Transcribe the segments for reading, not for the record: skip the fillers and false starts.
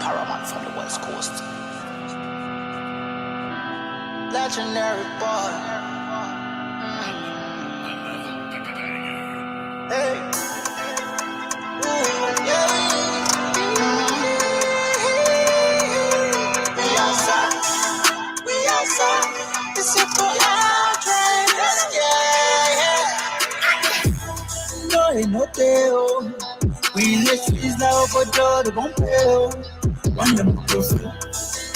Paramount from the West Coast. Legendary boy. Hey. Ooh, yeah. We outside. We outside. It's a full out train. Yeah. No, ain't no tale. We in the streets now for joy to compare. Run them closer.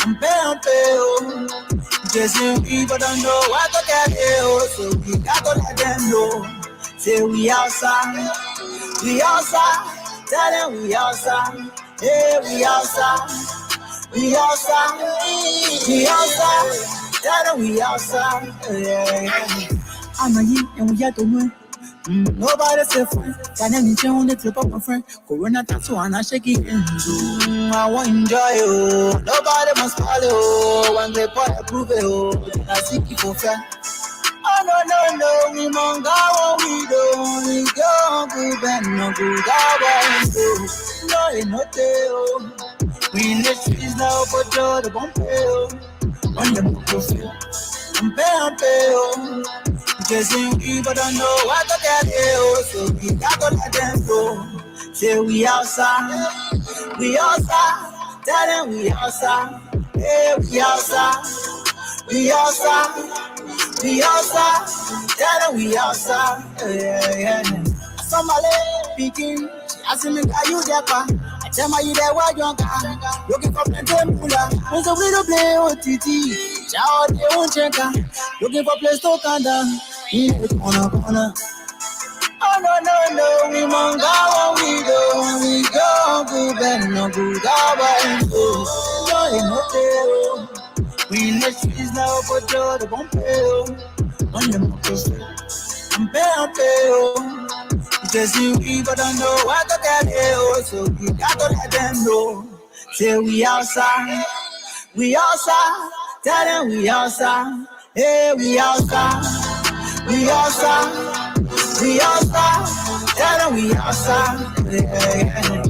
I'm pale. Just people don't know what to get here. So we got to let them know. Say we outside. We outside. Tell them we outside. Hey, we outside. We outside. We outside. Tell them we outside. Yeah. I'm a yin and we got to win. Nobody say free. Can you mention on the clip of my friend? Corona tattoo and I shake it. I want enjoy you. Nobody must follow. When they put approve it, I seek it for fair. Oh no, we mong go what we do. We go good and no good. No, ain't no tale. We in the streets now for joy to bump it. On the microphone, I'm pale. Just people don't know what to get here, so we got to let them go. Say we outside, we outside. Tell them we outside, hey, we outside, we outside, we outside. Tell them we outside, yeah. Somebody speaking, I see me got you there, I tell my you there where you are. Looking for plenty of mula, who's a little play OTT. Shout they won't check out. Looking for place to come down. In the corner. Oh no, we mong go what we do. We go good and no good. No, ain't no tale. We in the streets now for joy to bump it. On the microphone, I'm pale. Just people don't know what to get here, so we got to let them know. Say we outside, we outside. Tell them we outside, hey, we outside, we outside, we outside. Tell them we outside, yeah.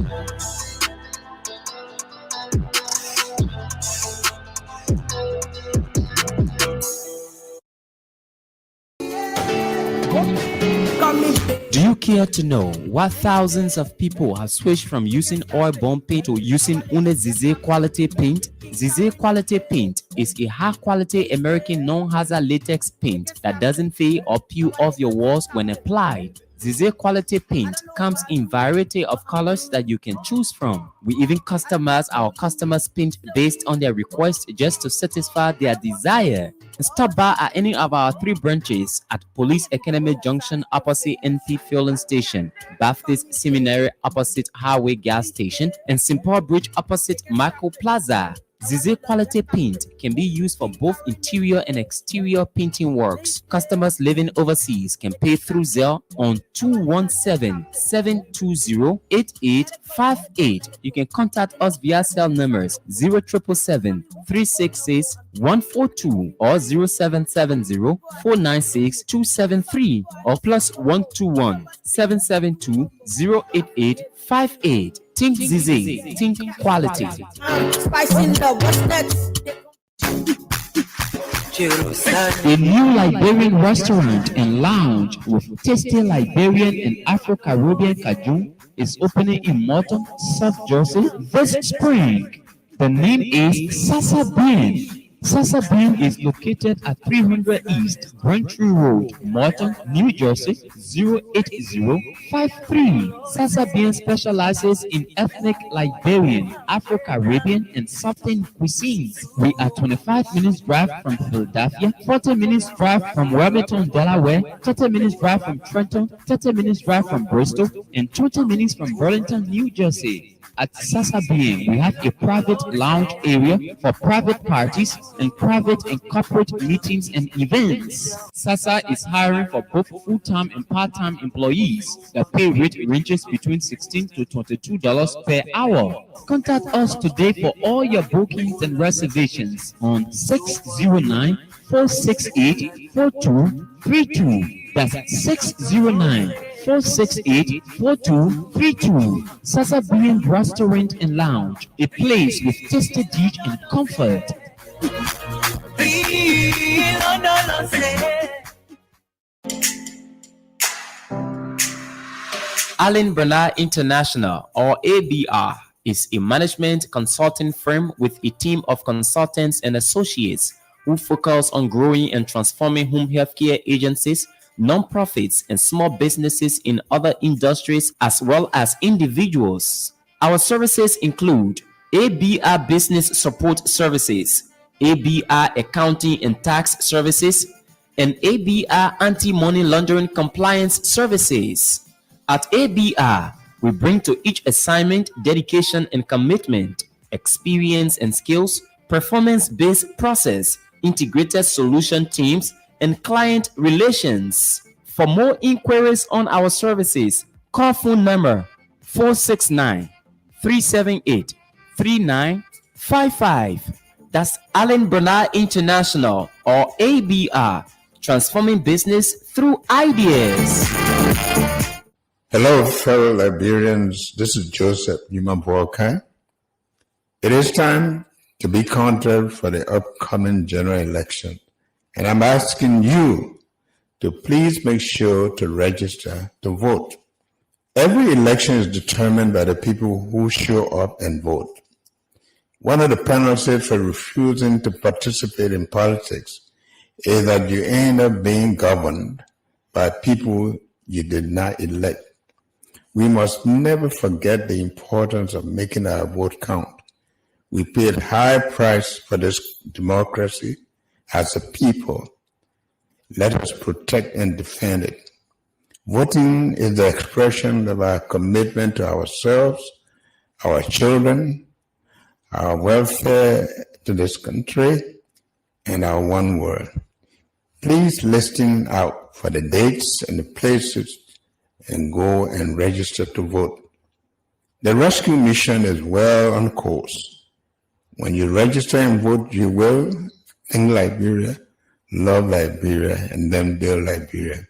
Do you care to know why thousands of people have switched from using oil-bomb paint to using Une Zizé quality paint? Zizé quality paint is a high-quality American non-hazard latex paint that doesn't fade or peel off your walls when applied. Zizé quality paint comes in variety of colors that you can choose from. We even customize our customers' paint based on their request just to satisfy their desire. Stop by at any of our 3 branches at Police Academy Junction opposite NP Fueling Station, Baptist Seminary opposite Highway Gas Station, and St. Paul Bridge opposite Michael Plaza. Zizé quality paint can be used for both interior and exterior painting works. Customers living overseas can pay through Zelle on 217-720-8858. You can contact us via cell numbers 0777-366-142 or 0770-496-273 or +121-772-08858. Think Zizé, think quality. Spicing the what's next? A new Liberian restaurant and lounge with tasty Liberian and Afro-Caribbean cajun is opening in Morton, South Jersey this spring. The name is Sasa Bean. Sasa Bean is located at 300 East Braintree Road, Morton, New Jersey 08053. Sasa Bean specializes in ethnic Liberian, Afro-Caribbean, and Southern cuisines. We are 25 minutes drive from Philadelphia, 40 minutes drive from Wilmington, Delaware, 30 minutes drive from Trenton, 30 minutes drive from Bristol, and 20 minutes from Burlington, New Jersey. At Sasa Bean, we have a private lounge area for private parties and private and corporate meetings and events. Sasa is hiring for both full-time and part-time employees. The pay rate ranges between $16 to $22 per hour. Contact us today for all your bookings and reservations on 609-468-4232. That's 609 468-4232. Sasa Brilliant Restaurant and Lounge, a place with tasty dish and comfort. Allen Bernard International, or ABR, is a management consulting firm with a team of consultants and associates who focus on growing and transforming home healthcare agencies, non-profits, and small businesses in other industries as well as individuals. Our services include ABR Business Support Services, ABR Accounting and Tax Services, and ABR Anti-Money Laundering Compliance Services. At ABR, we bring to each assignment dedication and commitment, experience and skills, performance-based process, integrated solution teams, and client relations. For more inquiries on our services, call phone number 469-378-3955. That's Allen Bernard International, or ABR, transforming business through ideas. Hello, fellow Liberians. This is Joseph Yumabuoka. It is time to be counted for the upcoming general election, and I'm asking you to please make sure to register to vote. Every election is determined by the people who show up and vote. One of the penalties for refusing to participate in politics is that you end up being governed by people you did not elect. We must never forget the importance of making our vote count. We paid high price for this democracy as a people. Let us protect and defend it. Voting is the expression of our commitment to ourselves, our children, our welfare to this country, and our one world. Please listen out for the dates and the places and go and register to vote. The rescue mission is well on course. When you register and vote, you will think Liberia, love Liberia, and then build Liberia.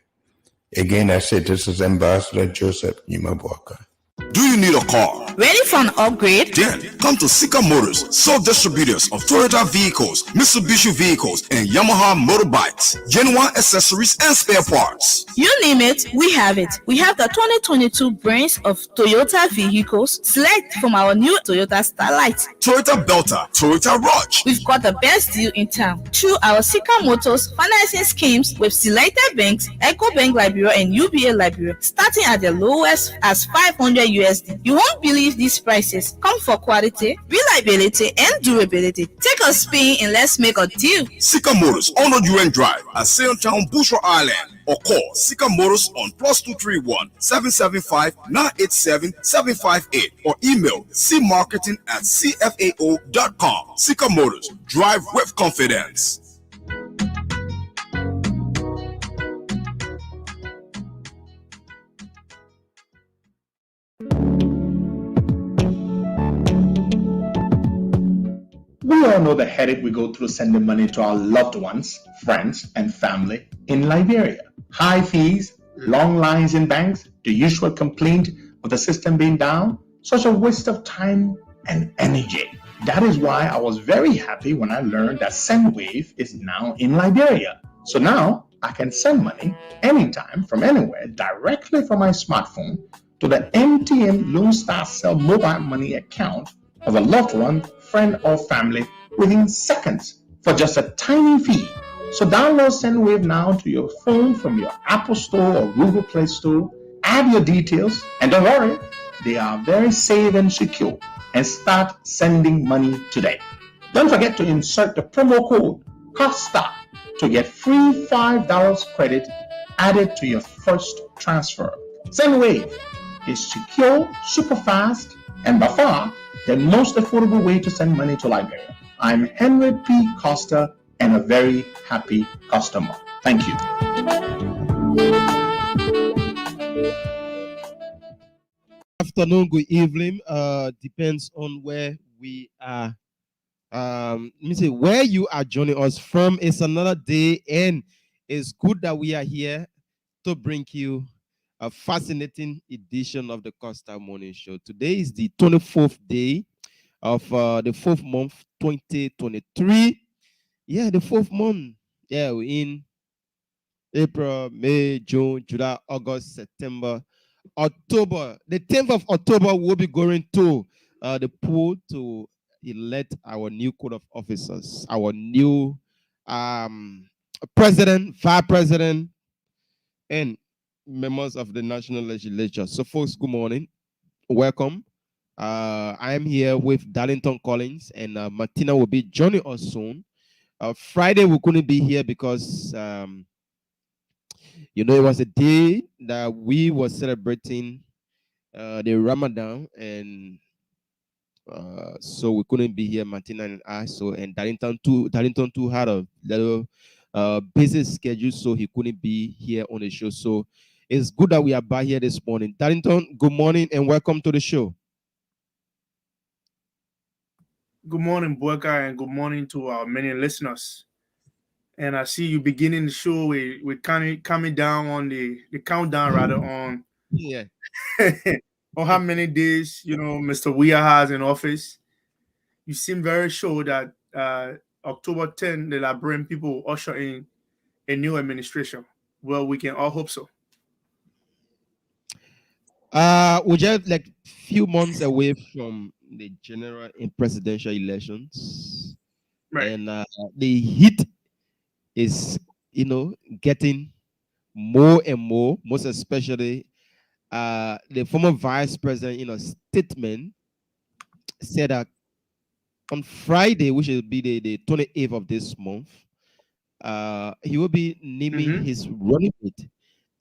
Again, I say this is Ambassador Joseph Yumabuoka. Do you need a car? Ready for an upgrade? Then come to Sika Motors, sole distributors of Toyota vehicles, Mitsubishi vehicles, and Yamaha motorbikes, genuine accessories and spare parts. You name it, we have it. We have the 2022 brands of Toyota vehicles. Select from our new Toyota Starlight, Toyota Belter, Toyota Rush. We've got the best deal in town through our Sika Motors financing schemes with selected banks, EcoBank Liberia and UBA Liberia, starting at the lowest as $500 USD. You won't believe these prices. Come for quality, reliability, and durability. Take a spin and let's make a deal. Sika Motors, Honor UN Drive at Sailtown, Bushra Island, or call Sika Motors on +231-775-987-758 or email cmarketing@cfao.com. Sika Motors, drive with confidence. We all know the headache we go through sending money to our loved ones, friends, and family in Liberia. High fees, long lines in banks, the usual complaint of the system being down, such a waste of time and energy. That is why I was very happy when I learned that SendWave is now in Liberia. So now I can send money anytime from anywhere directly from my smartphone to the MTN Lone Star Cell mobile money account of a loved one, friend, or family within seconds for just a tiny fee. So download SendWave now to your phone from your Apple Store or Google Play Store. Add your details, and don't worry, they are very safe and secure. And start sending money today. Don't forget to insert the promo code COSTA to get free $5 credit added to your first transfer. SendWave is secure, super fast, and by far the most affordable way to send money to Liberia. I'm Henry P. Costa and a very happy customer. Thank you. Afternoon, good evening. Depends on where we are. Let me say where you are joining us from. It's another day, and it's good that we are here to bring you a fascinating edition of the Costa Morning Show. Today is the 24th day of the 4th month, 2023. Yeah, the 4th month. Yeah, we're in April, May, June, July, August, September, October. The 10th of October, we'll be going to the poll to elect our new code of officers, our new president, vice president, and members of the national legislature. So, folks, good morning. Welcome. I am here with Darlington Collins, and Martina will be joining us soon. Friday, we couldn't be here because it was a day that we were celebrating the Ramadan, and so we couldn't be here, Martina and I. So, and Darlington too had a little busy schedule, so he couldn't be here on the show. So it's good that we are back here this morning. Darlington, good morning and welcome to the show. Good morning, Boyka, and good morning to our many listeners. And I see you beginning the show with coming down on the countdown, rather, on Yeah. on how many days Mr. Weah has in office. You seem very sure that October 10, the Liberian people will usher in a new administration. Well, we can all hope so. We're just like few months away from the general and presidential elections, Right. and the heat is getting more and more, most especially the former vice president in a statement said that on Friday, which will be the 28th of this month, he will be naming his running mate.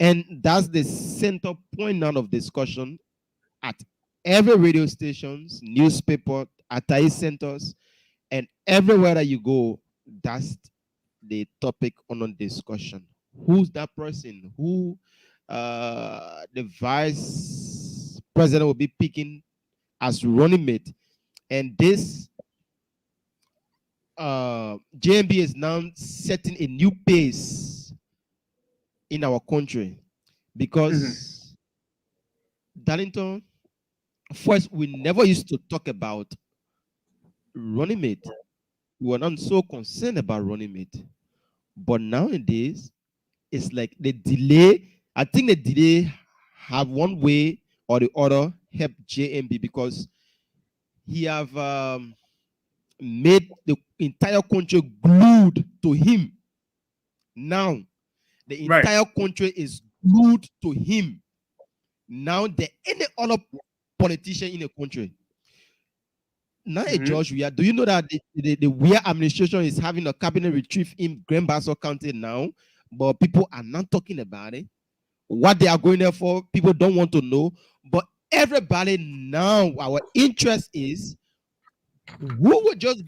And that's the center point now of discussion at every radio stations, newspaper, Atai centers, and everywhere that you go. That's the topic on discussion. Who's that person? Who the vice president will be picking as running mate? And this JMB is now setting a new pace in our country because Darlington, first, we never used to talk about running mate. We were not so concerned about running mate. But nowadays, it's like the delay. I think the delay have one way or the other helped JMB because he have made the entire country glued to him. Now, the entire country is glued to him. Now, there any other politician in the country. Now, George, do you know that the Weah administration is having a cabinet retreat in Grand Bassa County now, but people are not talking about it. What they are going there for, people don't want to know. But everybody now, our interest is who would just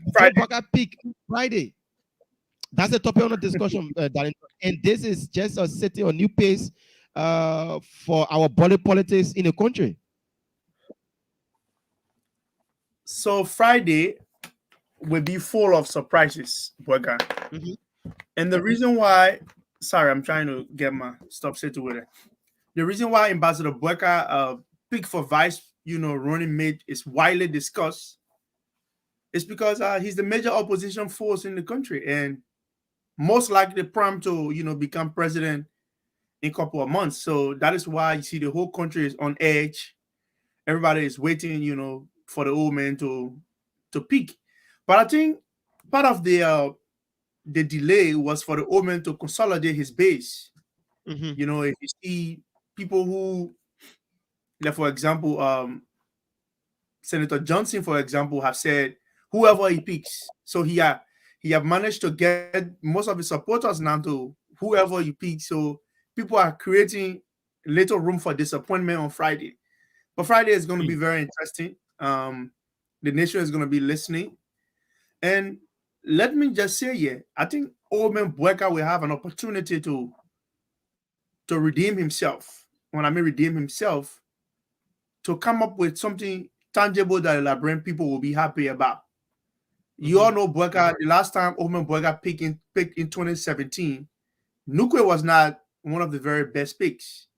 pick Friday. That's the topic on the discussion, Darlington. And this is just a setting a new pace for our body politics in the country. So Friday will be full of surprises, Boyka. And the reason why, sorry, I'm trying to get my stuff situated. The reason why Ambassador Boyka picked for vice, running mate is widely discussed. It's because he's the major opposition force in the country and most likely primed to, become president in a couple of months. So that is why you see the whole country is on edge. Everybody is waiting, for the old man to peak. But I think part of the delay was for the old man to consolidate his base. If you see people who, like for example, Senator Johnson, for example, have said whoever he picks. So he have managed to get most of his supporters now to whoever he picks. So people are creating little room for disappointment on Friday. But Friday is going to be very interesting. The nation is going to be listening. And let me just say here, I think old man Boyka will have an opportunity to redeem himself. When I mean redeem himself, to come up with something tangible that the Liberian people will be happy about. You all know Boyka, the last time old man Boyka picked in 2017, Nukwe was not one of the very best picks.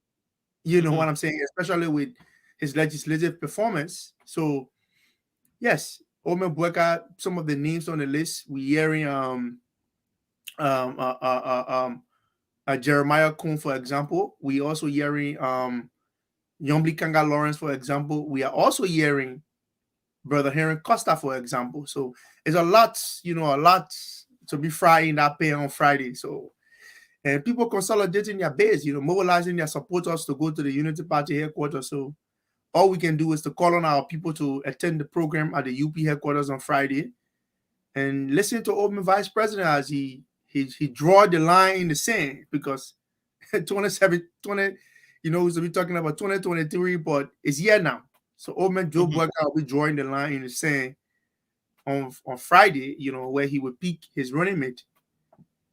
You know what I'm saying? Especially with his legislative performance. So yes, Omen Bueka, some of the names on the list, we hearing um uh, uh, uh, um Jeremiah Kuhn, for example. We also hearing Yombli Kanga Lawrence, for example. We are also hearing Brother Henry Costa, for example. So it's a lot, a lot to be fried in that pay on Friday. So, and people consolidating their base, mobilizing their supporters to go to the Unity Party headquarters. So all we can do is to call on our people to attend the program at the UP headquarters on Friday and listen to Open Vice President as he draw the line in the sand, because 27, 20, we'll be talking about 2023, but it's here now. So Open Joe Bueka will be drawing the line in the sand on Friday, where he will pick his running mate.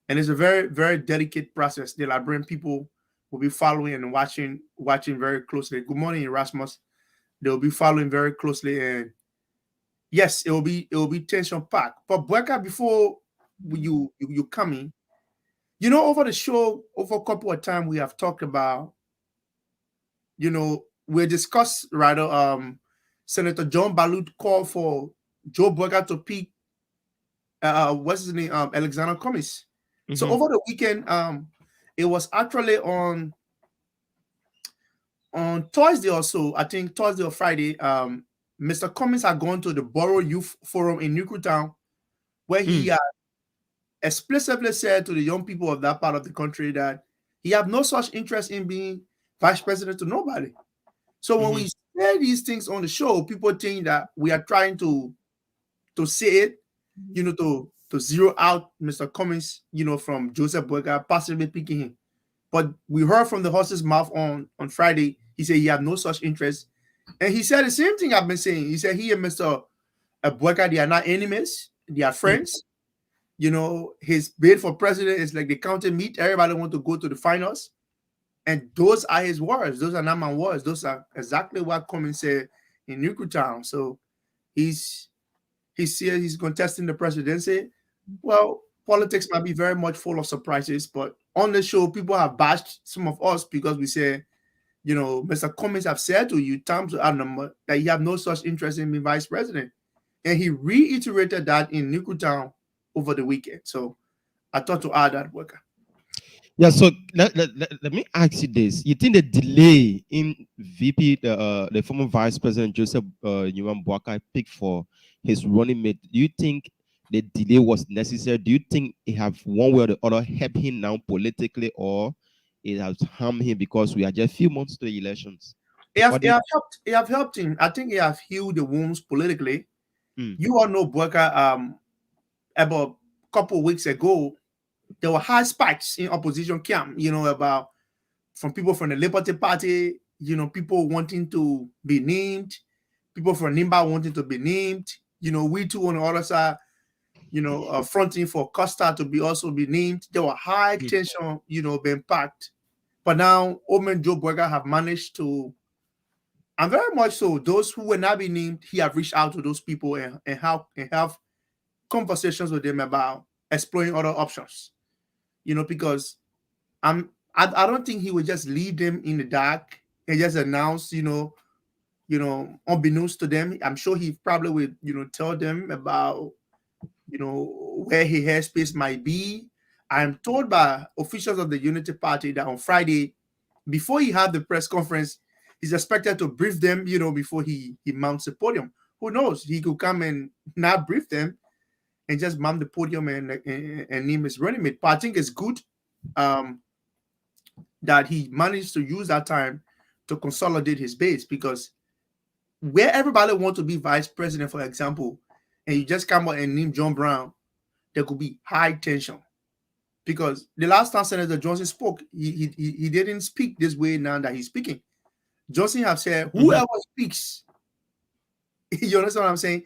And it's a very, very delicate process. The Liberian people will be following and watching very closely. Good morning, Erasmus. They'll be following very closely, and yes, it will be tension packed. But Bueka, before you come in, over the show, over a couple of times, we have talked about, we discussed rather Senator John Balut called for Joe Bueka to pick what's his name, Alexander Cummings. So over the weekend, it was actually on Thursday or so, I think Thursday or Friday, Mr. Cummings had gone to the Borough Youth Forum in Newtown, where he explicitly said to the young people of that part of the country that he had no such interest in being vice president to nobody. So when we say these things on the show, people think that we are trying to say it, to zero out Mr. Cummings, from Joseph Bueka, possibly picking him. But we heard from the horse's mouth on Friday, he said he had no such interest. And he said the same thing I've been saying. He said he and Mr. Bueka, they are not enemies, they are friends. His bid for president is like the county meet. Everybody want to go to the finals. And those are his words. Those are not my words. Those are exactly what Cummings said in Newtown. So he's contesting the presidency. Well, politics might be very much full of surprises, but on the show, people have bashed some of us because we say, Mr. Cummings have said to you times out number that he have no such interest in being vice president. And he reiterated that in Newtown over the weekend. So I thought to add that, Worker. Yeah, so let me ask you this. You think the delay in VP, the former Vice President Joseph Yuan Buaka picked for his running mate, do you think the delay was necessary? Do you think it have one way or the other helped him now politically, or it has harmed him because we are just a few months to the elections? It have helped him. I think it have healed the wounds politically. You all know Bueka, about a couple of weeks ago, there were high spikes in opposition camp, about from people from the Liberty Party, people wanting to be named, people from Nimba wanting to be named, we too on the other side, fronting for Costa to be named. There were high tension, being packed. But now Omen Joe Bueka have managed to, and very much so, those who will not be named, he have reached out to those people and have conversations with them about exploring other options. Because I don't think he would just leave them in the dark and just announce, unbeknownst to them. I'm sure he probably would, tell them about, where his airspace might be. I'm told by officials of the Unity Party that on Friday, before he had the press conference, he's expected to brief them, before he mounts the podium. Who knows? He could come and not brief them and just mount the podium and name his running mate. But I think it's good that he managed to use that time to consolidate his base, because where everybody wants to be vice president, for example, and you just come out and name John Brown, there could be high tension. Because the last time Senator Johnson spoke, he didn't speak this way now that he's speaking. Johnson have said, whoever speaks, you understand what I'm saying?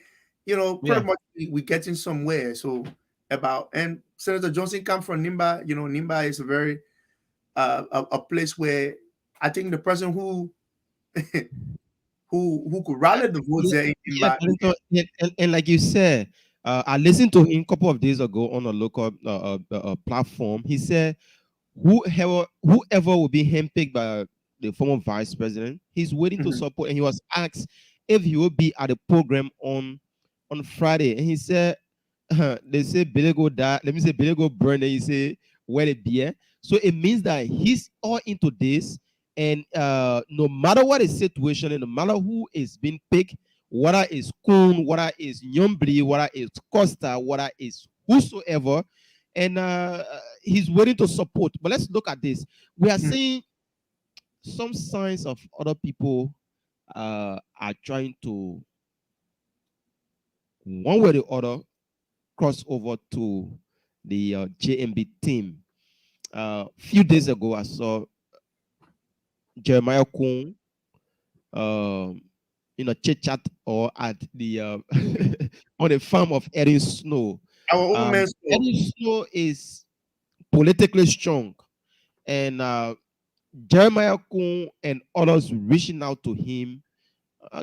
Pretty much we're getting somewhere. So and Senator Johnson comes from Nimba. Nimba is a very a place where I think the person who could rally the votes there in Nimba. And like you said, I listened to him a couple of days ago on a local platform. He said whoever will be handpicked by the former vice president. He's waiting to support, and he was asked if he will be at the program on Friday, and he said, they say Billy go die. Let me say Billy go burn. And he say where the beer. So it means that he's all into this, and no matter what is situation, and no matter who is being picked, whether it's Kuhn, whether it's Nyombli, whether it's Costa, whether it's whosoever, and he's waiting to support. But let's look at this. We are seeing some signs of other people are trying to, one way or the other, cross over to the JMB team. Few days ago, I saw Jeremiah Kuhn, chit chat or at the on the farm of Erin Snow. Our old man Erin Snow is politically strong, and Jeremiah Kuhn and others reaching out to him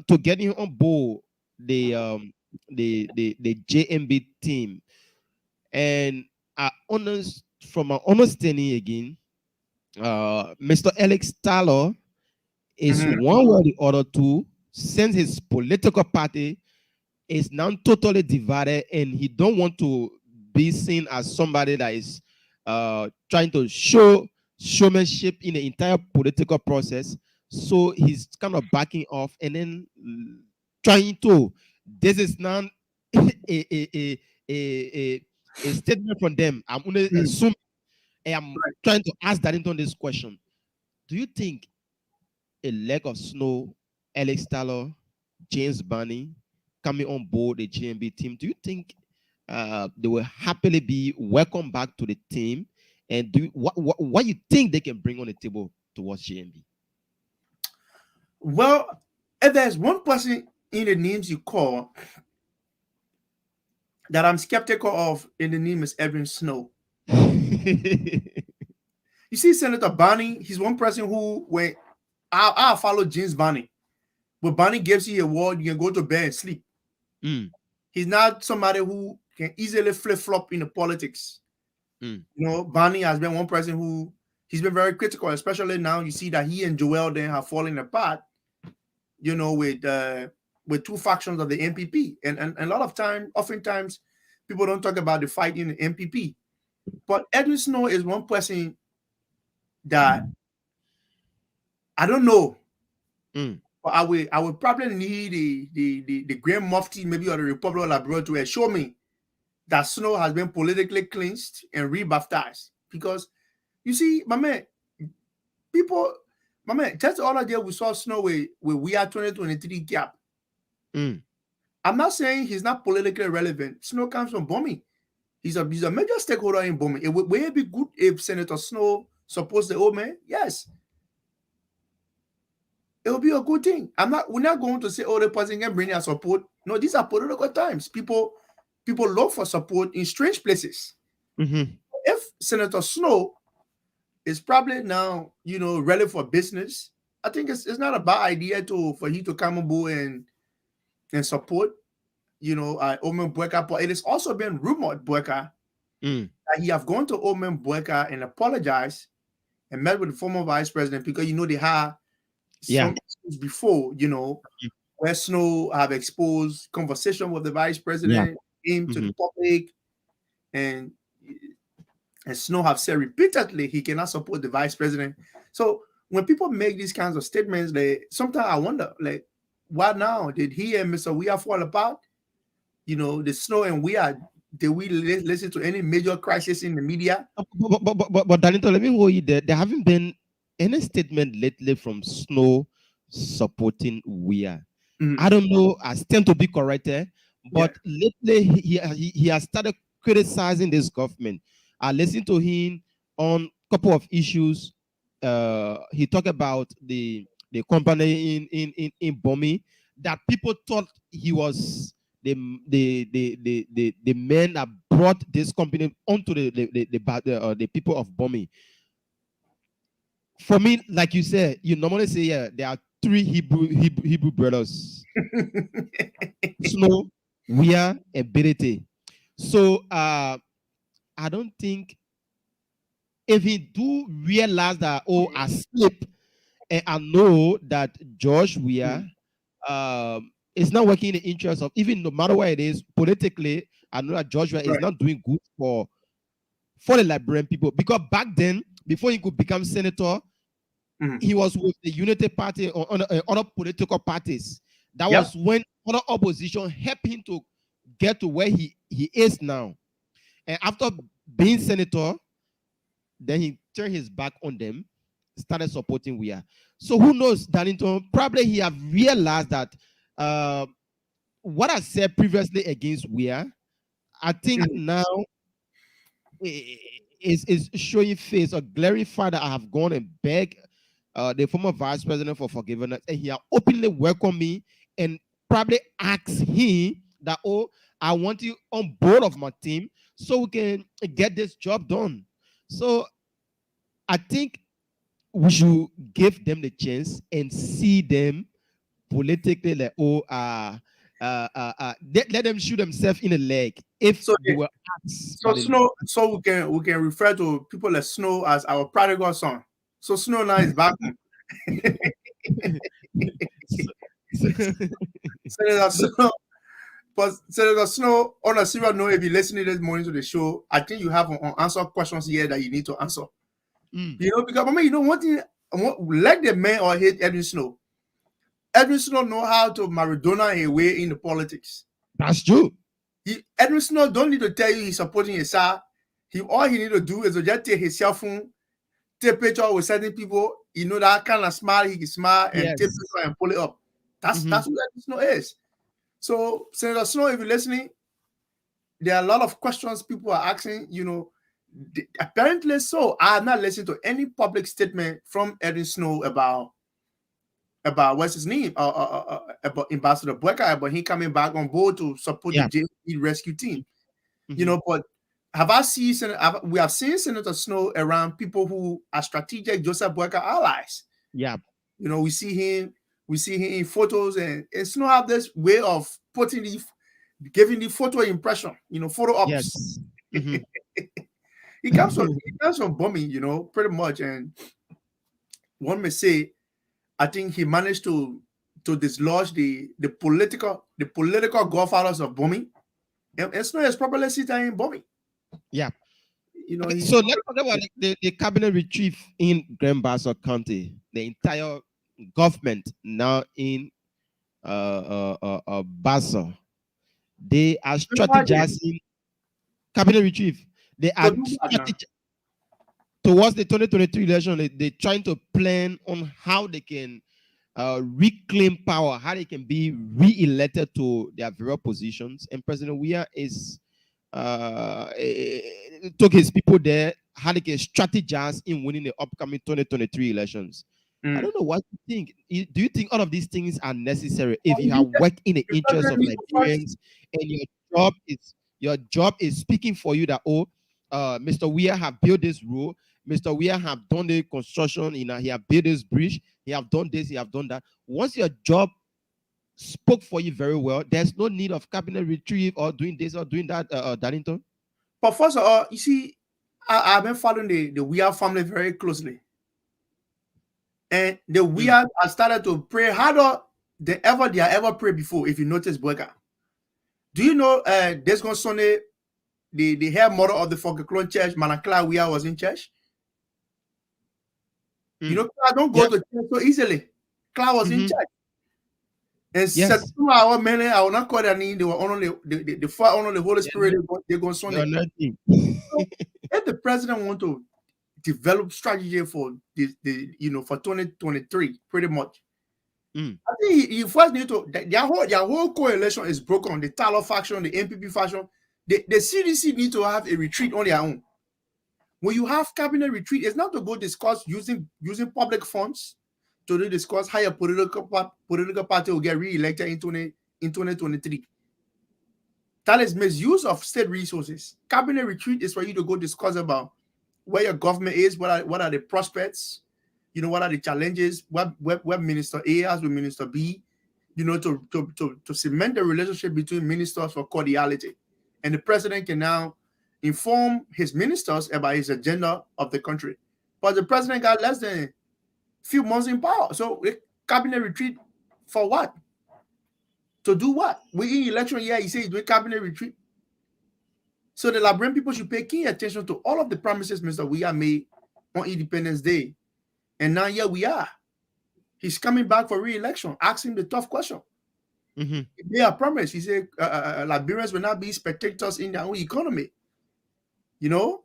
to get him on board the JMB team. And from my understanding again, Mr. Alex Tyler is one way or the other too, since his political party is now totally divided, and he don't want to be seen as somebody that is trying to show showmanship in the entire political process. So he's kind of backing off and then trying to. This is not a statement from them. I'm going to assume, and I'm trying to ask Darrington this question. Do you think a leg of Snow, Alex Tyler, James Barney coming on board the GMB team, do you think they will happily be welcome back to the team? And what you think they can bring on the table towards GMB? Well, if there's one person in the names you call that I'm skeptical of, in the name is Edwin Snow. You see, Senator Barney, he's one person who, when I'll follow James Barney. When Barney gives you a word, you can go to bed and sleep. He's not somebody who can easily flip-flop in the politics. Barney has been one person who he's been very critical, especially now you see that he and Joel then have fallen apart, with two factions of the MPP. And a lot of time, oftentimes, people don't talk about the fight in the MPP. But Edwin Snow is one person that I don't know. But I would probably need the Grand Mufti, maybe, or the Republic of Labrador to assure me that Snow has been politically cleansed and rebaptized. Because you see, my man, just the other day we saw Snow with We Are 2023 gap. I'm not saying he's not politically relevant. Snow comes from Bomi. He's a major stakeholder in Bomi. Would it be good if Senator Snow supports the old man? Yes. It will be a good thing. We're not going to say, the person can bring their support. No, these are political times. People look for support in strange places. If Senator Snow is probably now, ready for business, I think it's not a bad idea for he to come on board and support, Omen Bueka. But it has also been rumored, Bueka, that he have gone to Omen Bueka and apologized and met with the former vice president because, they had some issues before, where Snow have exposed conversation with the vice president to the public, and Snow have said repeatedly he cannot support the vice president. So when people make these kinds of statements, sometimes I wonder, what now? Did he and Mr. Weah fall apart? The Snow and Weah, did we listen to any major crisis in the media? But Danito, let me hold you there. There haven't been any statement lately from Snow supporting Weah. I don't know. I stand to be corrected, but lately he has started criticizing this government. I listened to him on a couple of issues. He talked about the company in Bomi that people thought he was the man that brought this company onto the people of Bomi. For me, like you said, you normally say, there are three Hebrew brothers: Snow, Weah, and Berete. So I don't think if he do realize that, I sleep And I know that George Weah is not working in the interest of, even no matter what it is, politically, I know that George Weah is not doing good for the Liberian people. Because back then, before he could become senator, he was with the Unity Party or other political parties. That was when other opposition helped him to get to where he is now. And after being senator, then he turned his back on them, started supporting Weah. So who knows, Darlington? Probably he have realized that what I said previously against Weah, I think now is showing face or glaring fact that I have gone and begged the former vice president for forgiveness, and he have openly welcomed me and probably asked him that, oh, I want you on board of my team so we can get this job done. So I think we should give them the chance and see them politically like, let them shoot themselves in the leg if they were asked. So we can refer to people like Snow as our prodigal son. So Snow now is back home. Senator Snow, on a serious note, if you're listening this morning to the show, I think you have unanswered questions here that you need to answer. You know, because one thing, like the man or hate Edwin Snow. Edwin Snow know how to Maradona a way in the politics. That's true. Edwin Snow don't need to tell you he's supporting his side. All he need to do is to just take his cell phone, take picture with certain people. You know that kind of smile, he can smile and take picture and pull it up. That's what Edwin Snow is. So, Senator Snow, if you're listening, there are a lot of questions people are asking. You know, apparently so. I have not listened to any public statement from Edwin Snow about what's his name, about Ambassador Bueka, but he coming back on board to support the JP rescue team. You know, but we have seen Senator Snow around people who are strategic Joseph Bueka allies. Yeah. You know, we see him in photos, and Snow have this way of giving the photo impression, you know, photo ops. Yes. He comes from bombing, you know, pretty much. And one may say, I think he managed to dislodge the political godfathers of bombing. And Snow is probably sitting in bombing. Yeah. You know, so let's talk about the cabinet retreat in Grand Bassa County. The entire government now in Bassa. They are strategizing cabinet retreat. They are strategizing towards the 2023 election. They're trying to plan on how they can reclaim power, how they can be re-elected to their various positions. And President Weah is took his people there, how they can strategize in winning the upcoming 2023 elections. I don't know what you think. Do you think all of these things are necessary if you have worked in the interest of Liberians and your job is speaking for you that, Mr. Weah have built this road, Mr. Weah have done the construction, he have built this bridge, he have done this, he have done that. Once your job spoke for you very well, there's no need of cabinet retrieve or doing this or doing that, Darlington. But first of all, you see, I've been following the Weah family very closely. And the Weah have started to pray harder than they have ever prayed before, if you notice, Bueka. Do you know this one Sunday, the head mother of the Clone Church, Manakla Weah, was in church? You know, I don't go to church so easily. Cla was in church. And said 2 hours, man, I will not call their name. They were only the fire, only the Holy Spirit. They're going Sunday. So if the president want to develop strategy for for 2023, pretty much. I think he first need to their whole coalition is broken. The Talo faction, the NPP faction, the CDC need to have a retreat on their own. When you have cabinet retreat, it's not to go discuss using public funds to discuss how a political party will get re-elected in 2023. That is misuse of state resources. Cabinet retreat is for you to go discuss about where your government is, what are the prospects, what are the challenges, what Minister A has with Minister B, to cement the relationship between ministers for cordiality. And the president can now inform his ministers about his agenda of the country. But the president got less than few months in power. So cabinet retreat for what? To do what? We in election year, he says doing cabinet retreat. So the Liberian people should pay keen attention to all of the promises Mr. We are made on Independence Day. And now here we are. He's coming back for re-election. Ask him the tough question. They are promised. He said Liberians will not be spectators in their own economy. You know,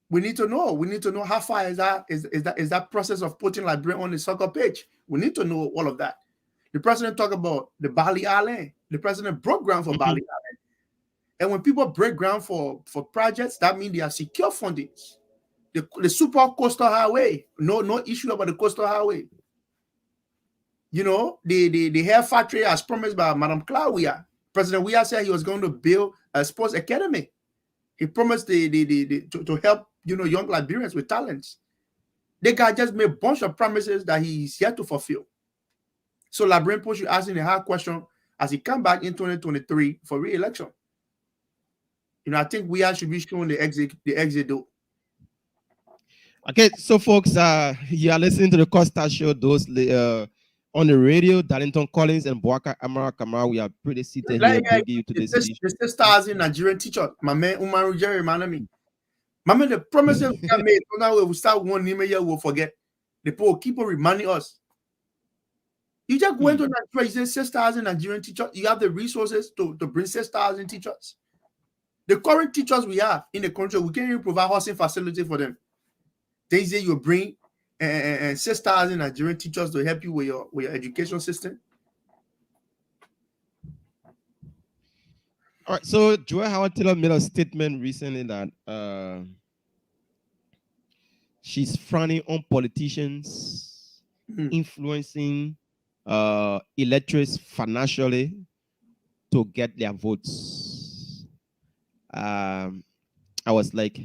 we need to know. We need to know how far is that process of putting Liberia on the soccer pitch. We need to know all of that. The president talked about the Bali Island. The president broke ground for Bali Island. And when people break ground for projects, that means they are secure fundings. The super coastal highway, no issue about the coastal highway. You know, the hair factory as promised by Madam Claudia. President Weah said he was going to build a sports academy. He promised to help, you know, young Liberians with talents. The guy just made a bunch of promises that he's yet to fulfill. So Liberian people should ask him a hard question as he come back in 2023 for re-election. You know, I think we should be showing the exit door. Okay, so folks, you are listening to the Costa Show. Those on the radio, Darlington Collins and Boaka Amara Kamara. We are pretty seated here bringing you to this. The sisters in Nigerian teacher, my man Umaru Jerry, my man, the promises we have made. So now we start one name here, we'll forget. The people keep on reminding us. You just went to Nigeria, you say sisters in Nigerian teachers. You have the resources to bring sisters in teachers. The current teachers we have in the country, we can't even provide housing facility for them. They say you bring sisters in Nigerian teachers to help you with your education system. All right. So Joy Howard Taylor made a statement recently that she's frowning on politicians influencing electorates financially to get their votes. I was like,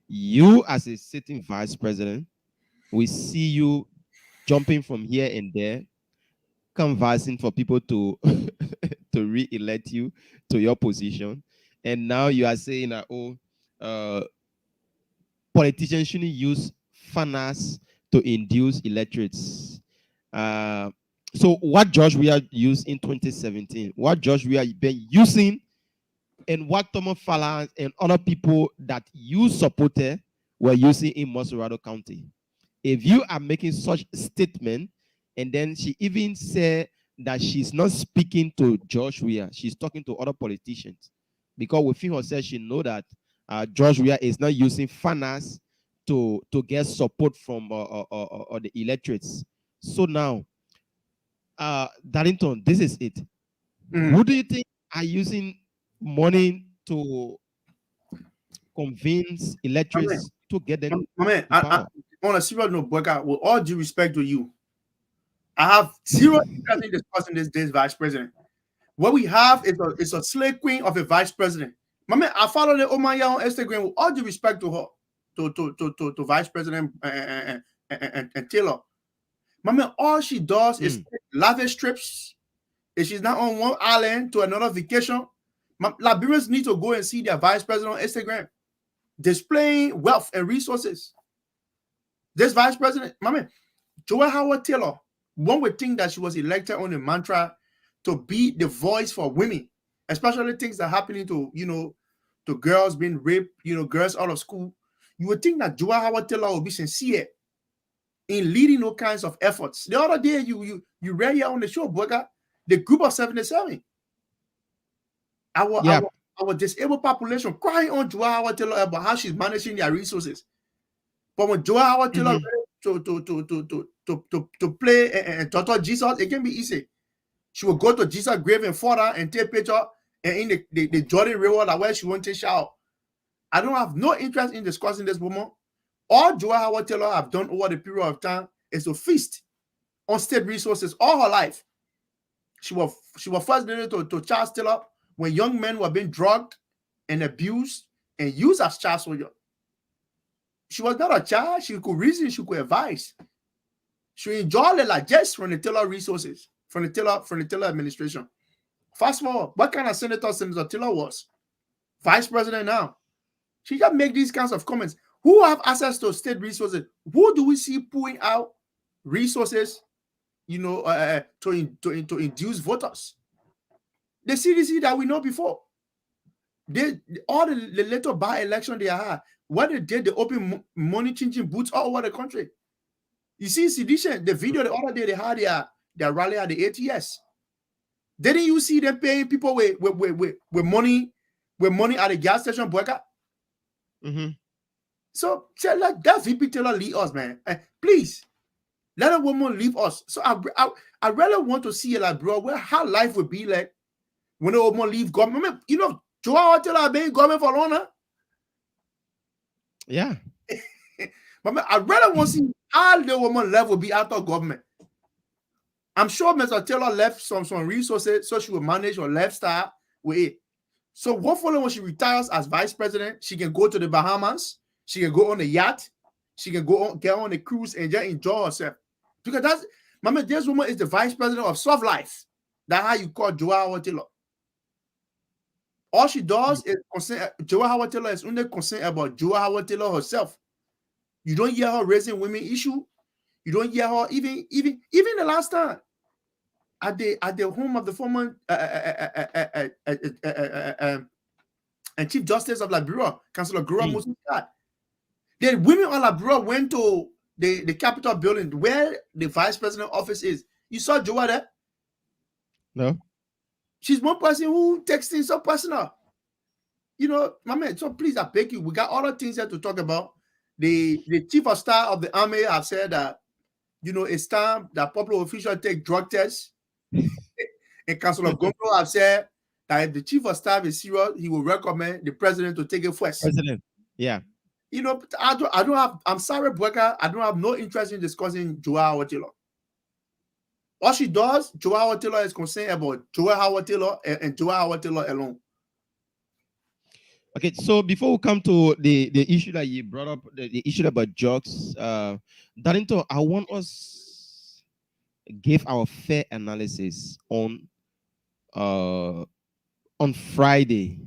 you as a sitting vice president, we see you jumping from here and there, canvassing for people to to re-elect you to your position, and now you are saying that politicians shouldn't use finance to induce electorates. So what George Weah used in 2017, what George Weah been using, and what Thomas Fallon and other people that you supported were using in Mosurado County. If you are making such statement, and then she even said that she's not speaking to George Weah, she's talking to other politicians, because within herself she know that George Weah is not using finance to get support from the electorates. So now, Darlington, this is it. Who do you think are using money to convince electorates to get them? On a serious note, Boyka, with all due respect to you, I have zero interest in discussing this vice president. What we have is a slave queen of a vice president. My man, I follow the Omaya on Instagram with all due respect to her, to Vice President and Taylor. My man, all she does is lavish trips. If she's not on one island to another vacation, Liberians need to go and see their vice president on Instagram, displaying wealth and resources. This vice president, my man, Joy Howard Taylor, one would think that she was elected on a mantra to be the voice for women, especially things that are happening to, you know, to girls being raped, you know, girls out of school. You would think that Joy Howard Taylor would be sincere in leading all kinds of efforts. The other day, you read here on the show, Boyka, the group of 77. Our disabled population crying on Joy Howard Taylor about how she's managing their resources. But when Joy Howard Taylor to play and to Jesus, it can be easy. She will go to Jesus' grave and fall down and take a picture and in the Jordan River where she won't take shower. I don't have no interest in discussing this woman. All Joy Howard Taylor have done over the period of time is to feast on state resources all her life. She was first lady to Charles Taylor when young men were being drugged and abused and used as child soldiers. She was not a child. She could reason. She could advise. She enjoyed the largesse from the Taylor resources, from the Taylor administration. Fast forward, what kind of Senator Taylor was? Vice president now. She just make these kinds of comments. Who have access to state resources? Who do we see pulling out resources, to induce voters? The CDC that we know before. All the little by-election they had, what they did, they open money changing booths all over the country. You see sedition, the video the other day they had their rally at the ATS. Didn't you see them paying people with money at the gas station, Boyka? So let that VP Taylor leave us, man. Please, let a woman leave us. So I really want to see, like, bro, how life would be like when a woman leave government. Joao Taylor been in government for long now. Yeah. But I really want to see how the woman left will be out of government. I'm sure Mr. Taylor left some resources so she will manage her lifestyle with it. So hopefully when she retires as vice president, she can go to the Bahamas. She can go on a yacht. She can get on a cruise and just enjoy herself. Because this woman is the vice president of Soft Life. That's how you call Joao Taylor. All she does is concern. Joao Taylor is only concerned about Joao Taylor herself. You don't hear her raising women issue. You don't hear her even the last time at the home of the former and Chief Justice of Liberia, Councillor Gura Moses. The women of Liberia went to the Capitol building where the vice president office is. You saw Joa there? No. She's one person who takes things so personal. My man, so please, I beg you, we got other things here to talk about. The chief of staff of the army have said that, it's time that popular officials take drug tests. And Councillor Gombo have said that if the chief of staff is serious, he will recommend the president to take it first. President, yeah. I'm sorry, Bweka, I don't have no interest in discussing Joao Taylor. All she does, Joao Taylor is concerned about Joao Taylor and Joao Taylor alone. Okay, so before we come to the issue that you brought up, the issue about drugs, Darlington, I want us give our fair analysis on Friday.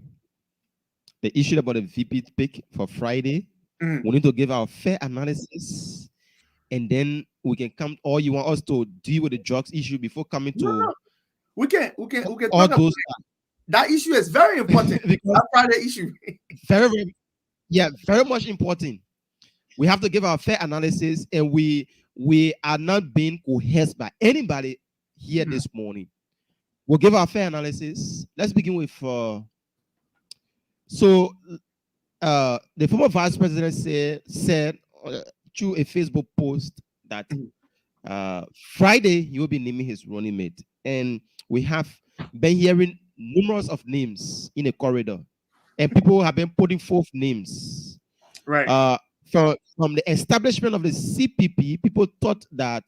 The issue about the VP pick for Friday. We need to give our fair analysis, and then we can come. Or you want us to deal with the drugs issue before coming to? No. We can all talk those. That issue is very important. That Friday issue. Very, very much important. We have to give our fair analysis, and we are not being coerced by anybody here this morning. We'll give our fair analysis. Let's begin with the former vice president said through a Facebook post that Friday he will be naming his running mate, and we have been hearing numerous of names in a corridor, and people have been putting forth names. Right. From the establishment of the CPP, people thought that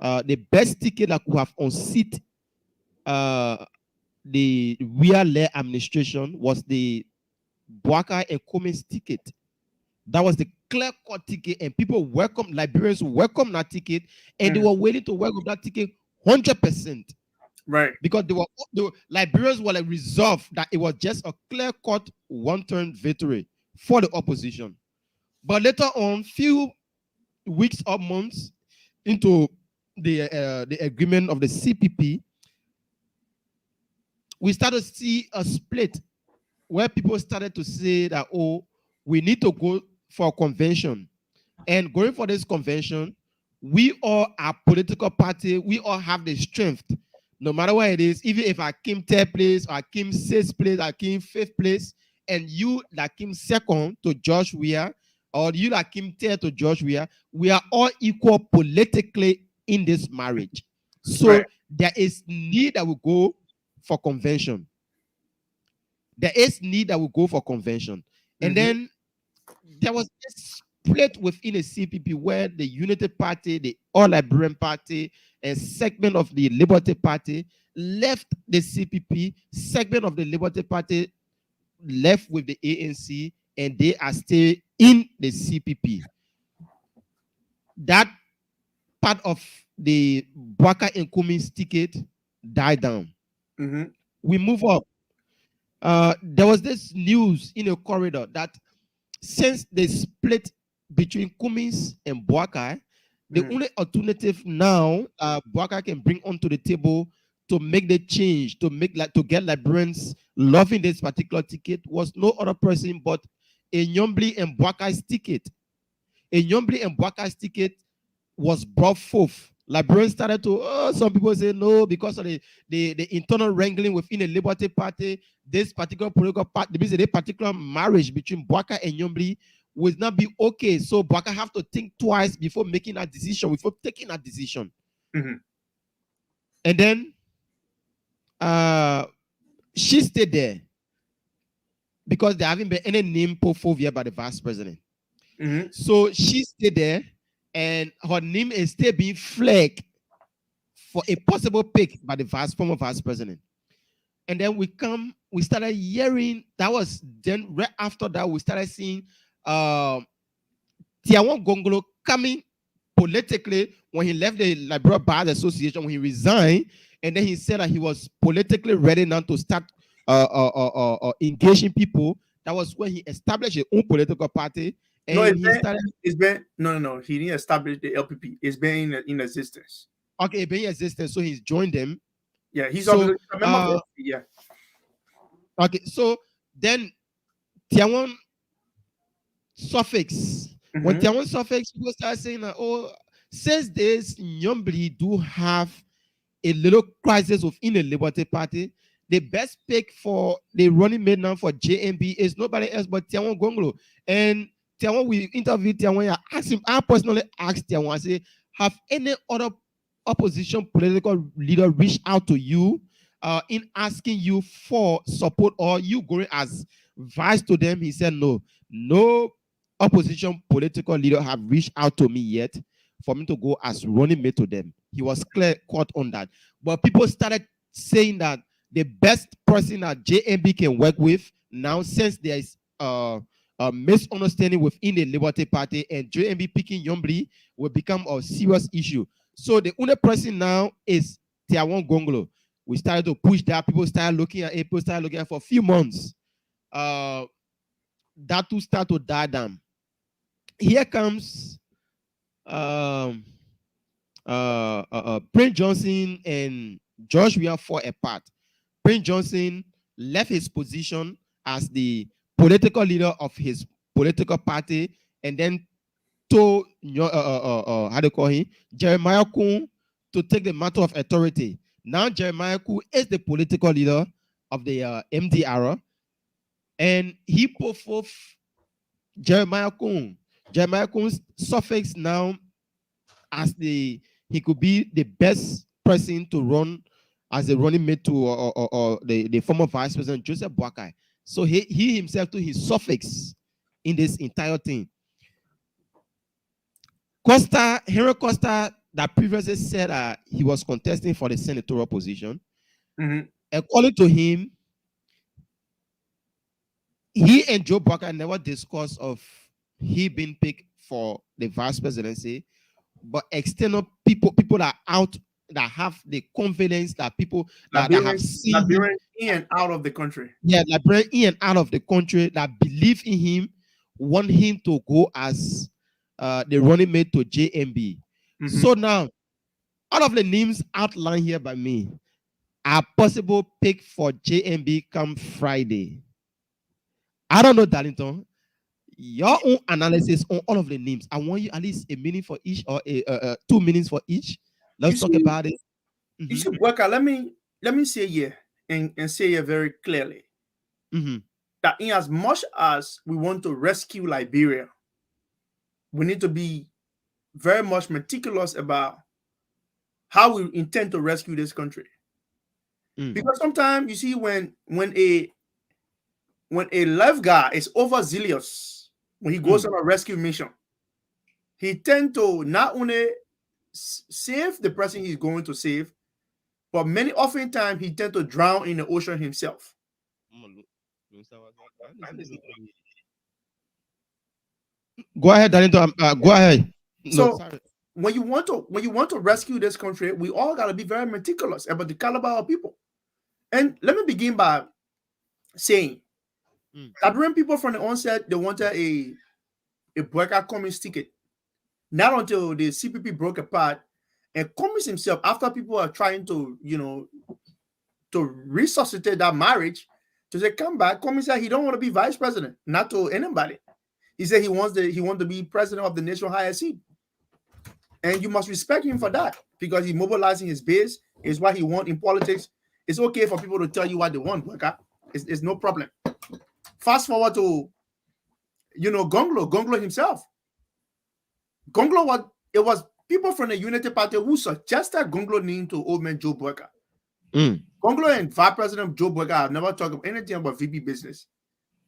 the best ticket that could have unseat the real administration was the Boakai and Cummins ticket. That was the clear-cut ticket, and people Liberians welcomed that ticket, and they were willing to welcome that ticket 100%. Right. Because the Liberians were like resolved that it was just a clear-cut one-turn victory for the opposition. But later on, few weeks or months into the agreement of the CPP, we started to see a split where people started to say that, we need to go for a convention. And going for this convention, we all are political party. We all have the strength, no matter what it is. Even if I came third place, or I came sixth place, I came fifth place, and you that came second to George Weah, or you that came third to George Weah, we are all equal politically in this marriage. So there is need that we go for convention. There is need that we go for convention. And then there was a split within the CPP where the Unity Party, the All Liberian Party, a segment of the Liberty Party left the CPP, segment of the Liberty Party left with the ANC, and they are still in the CPP. That part of the Boakai and Cummins ticket died down. We move up. There was this news in a corridor that since they split between Cummins and Boakai, the only alternative now Boakai can bring onto the table to make the change, to get Liberians loving this particular ticket was no other person but a Nyombli and Boakai's ticket. A Nyombli and Boakai's ticket was brought forth. Liberians started to, some people say no, because of the internal wrangling within the Liberty Party, this particular political party, means a particular marriage between Boakai and Nyombli would not be okay. So Boakai have to think twice before making a decision, before taking a decision. And then she stayed there because there haven't been any name put forth yet by the vice president. So she stayed there, and her name is still being flagged for a possible pick by the former vice president. And then we started hearing, that was then right after that, we started seeing Tiawan Gongolo coming politically when he left the Liberal Bar Association, when he resigned, and then he said that he was politically ready now to start engaging people. That was when he established his own political party. And no, he didn't establish the LPP. It's been in existence. Okay, it's been in existence, so he's joined them. Yeah, he's a member of the LPP, yeah. Okay, so then Tiawan suffix. When Tiawan suffix, people start saying that, since this Nyombli do have a little crisis within the Liberty Party, the best pick for the running mate now for JMB is nobody else but Tiawan Gongolo. And Tiawan, we interviewed Tiawan. I personally asked Tiawan, I say, have any other opposition political leader reached out to you in asking you for support, or you going as vice to them? He said, no opposition political leader have reached out to me yet for me to go as running mate to them. He was clear cut on that. But people started saying that the best person that JMB can work with now, since there is a misunderstanding within the Liberty Party and JMB picking Nyombli, will become a serious issue. So the only person now is Tiawan Gongolo. We started to push that. People started looking at it. People started looking at it for a few months. That too start to die down. Here comes Prince Johnson and George Weah fought apart. Prince Johnson left his position as the political leader of his political party, and then told Jeremiah Kun to take the matter of authority. Now Jeremiah Kun is the political leader of the MDR, and he put forth Jeremiah Kun. Jeremiah Kun's suffix now as he could be the best person to run as a running mate to the former vice president Joseph Boakai. So he himself to his suffix in this entire thing. Henry Costa, that previously said he was contesting for the senatorial position. According to him, he and Joe Boakai never discussed of he being picked for the vice presidency, but external people that are out, that have the confidence, that people that have seen Liberian in and out of the country. Yeah, Liberian in and out of the country that believe in him, want him to go as the running mate to JMB. So now, all of the names outlined here by me are possible pick for JMB come Friday. I don't know, Darlington. Your own analysis on all of the names. I want you at least a minute for each, or 2 minutes for each. Let's talk about it. You see, Worker, let me say here and say here very clearly that in as much as we want to rescue Liberia, we need to be very much meticulous about how we intend to rescue this country. Because sometimes you see when a life guy is overzealous, when he goes on a rescue mission, he tends to not only save the person he's going to save, but oftentimes he tends to drown in the ocean himself. Go ahead, Darlington. Go ahead. So when you want to rescue this country, we all got to be very meticulous about the caliber of people. And let me begin by saying Liberian people from the onset, they wanted a Boyka Cummings ticket. Not until the CPP broke apart, and Cummings himself, after people are trying to, to resuscitate that marriage, to say come back, Cummings said he don't want to be vice president, not to anybody. He said he wants to be president of the national highest seat. And you must respect him for that, because he's mobilizing his base. Is what he wants in politics. It's okay for people to tell you what they want, Boyka. It's no problem. Fast forward to, Gonglo himself. Gonglo was people from the Unity Party who suggested Gonglo name to old man Joe Boyka. Gonglo and Vice President Joe Boyka have never talked about anything about VP business.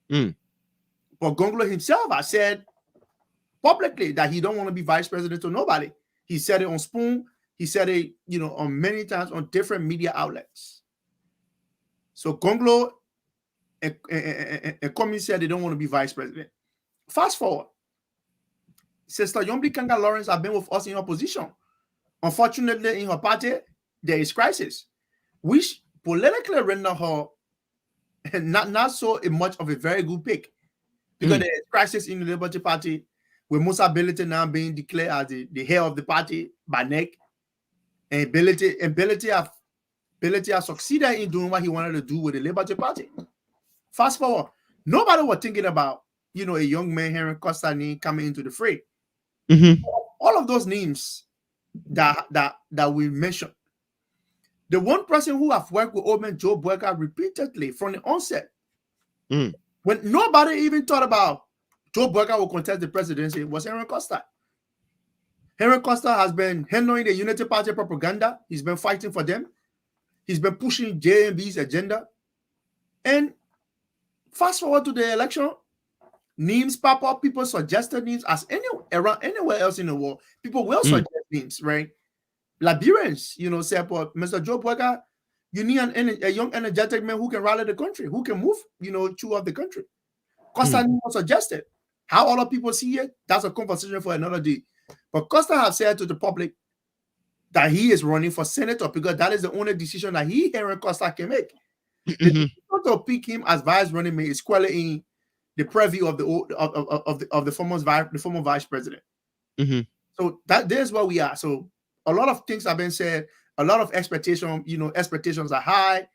But Gonglo himself has said publicly that he don't want to be vice president to nobody. He said it on Spoon. He said it, on many times on different media outlets. So Gonglo and Cummings said they don't want to be vice president. Fast forward. Sister Yombi Kanga Lawrence have been with us in opposition. Unfortunately, in her party, there is crisis, which politically render her not so much of a very good pick, because there is crisis in the Liberty Party, with Musa Ability now being declared as the head of the party by NEC, and Ability has succeeded in doing what he wanted to do with the Liberty Party. Fast forward, nobody was thinking about, a young man, Henry Costa, coming into the fray. All of those names that we mentioned, the one person who have worked with old man Joe Boyka repeatedly from the onset, when nobody even thought about Joe Boyka will contest the presidency, was Henry Costa. Henry Costa has been handling the Unity Party propaganda. He's been fighting for them. He's been pushing JMB's agenda. And fast forward to the election, names pop up. People suggested names as anywhere else in the world. People will suggest names, right? Liberians, say, but Mr. Joe Boyka, you need a young, energetic man who can rally the country, who can move, throughout the country. Costa was suggested. How other people see it, that's a conversation for another day. But Costa has said to the public that he is running for senator, because that is the only decision that Henry Costa, can make. The decision to pick him as vice running mate is squarely in the purview of the former vice president. So there's where we are. So a lot of things have been said, a lot of expectations are high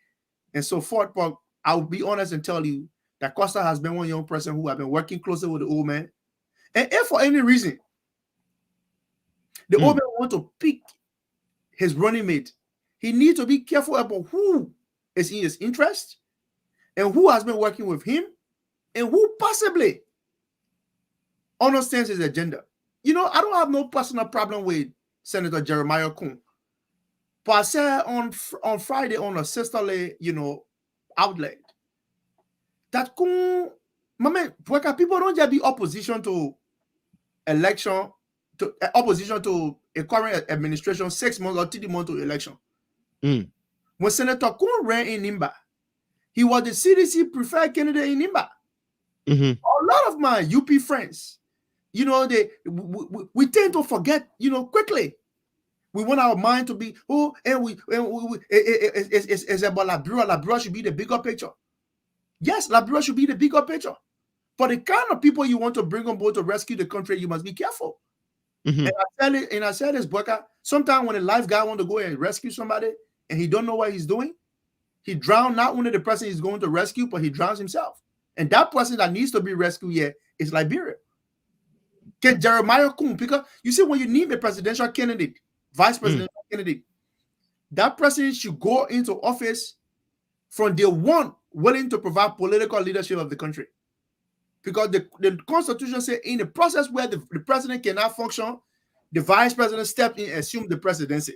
and so forth. But I'll be honest and tell you that Costa has been one young person who have been working closely with the old man. And if for any reason the old man want to pick his running mate, he needs to be careful about who is in his interest and who has been working with him and who possibly understands his agenda. I don't have no personal problem with Senator Jeremiah Kuhn. But I said on Friday on a sisterly, outlet, that Kuhn, people don't just be opposition to election, opposition to a current administration 6 months or 3 months to election. When Senator Kuhn ran in Nimba, he was the CDC preferred candidate in Nimba. A lot of my UP friends, we tend to forget, quickly. We want our mind to be, it's about Liberia. Liberia should be the bigger picture. Yes, Liberia should be the bigger picture. But the kind of people you want to bring on board to rescue the country, you must be careful. And I said this, Boyka, sometimes when a life guy want to go and rescue somebody and he don't know what he's doing, he drowned not only the person he's going to rescue, but he drowns himself. And that person that needs to be rescued here is Liberia. Can Jeremiah Kuhn, because you see, when you need a presidential candidate, vice presidential candidate, that person should go into office from day one willing to provide political leadership of the country. Because the Constitution says in the process where the president cannot function, the vice president steps in and assumes the presidency.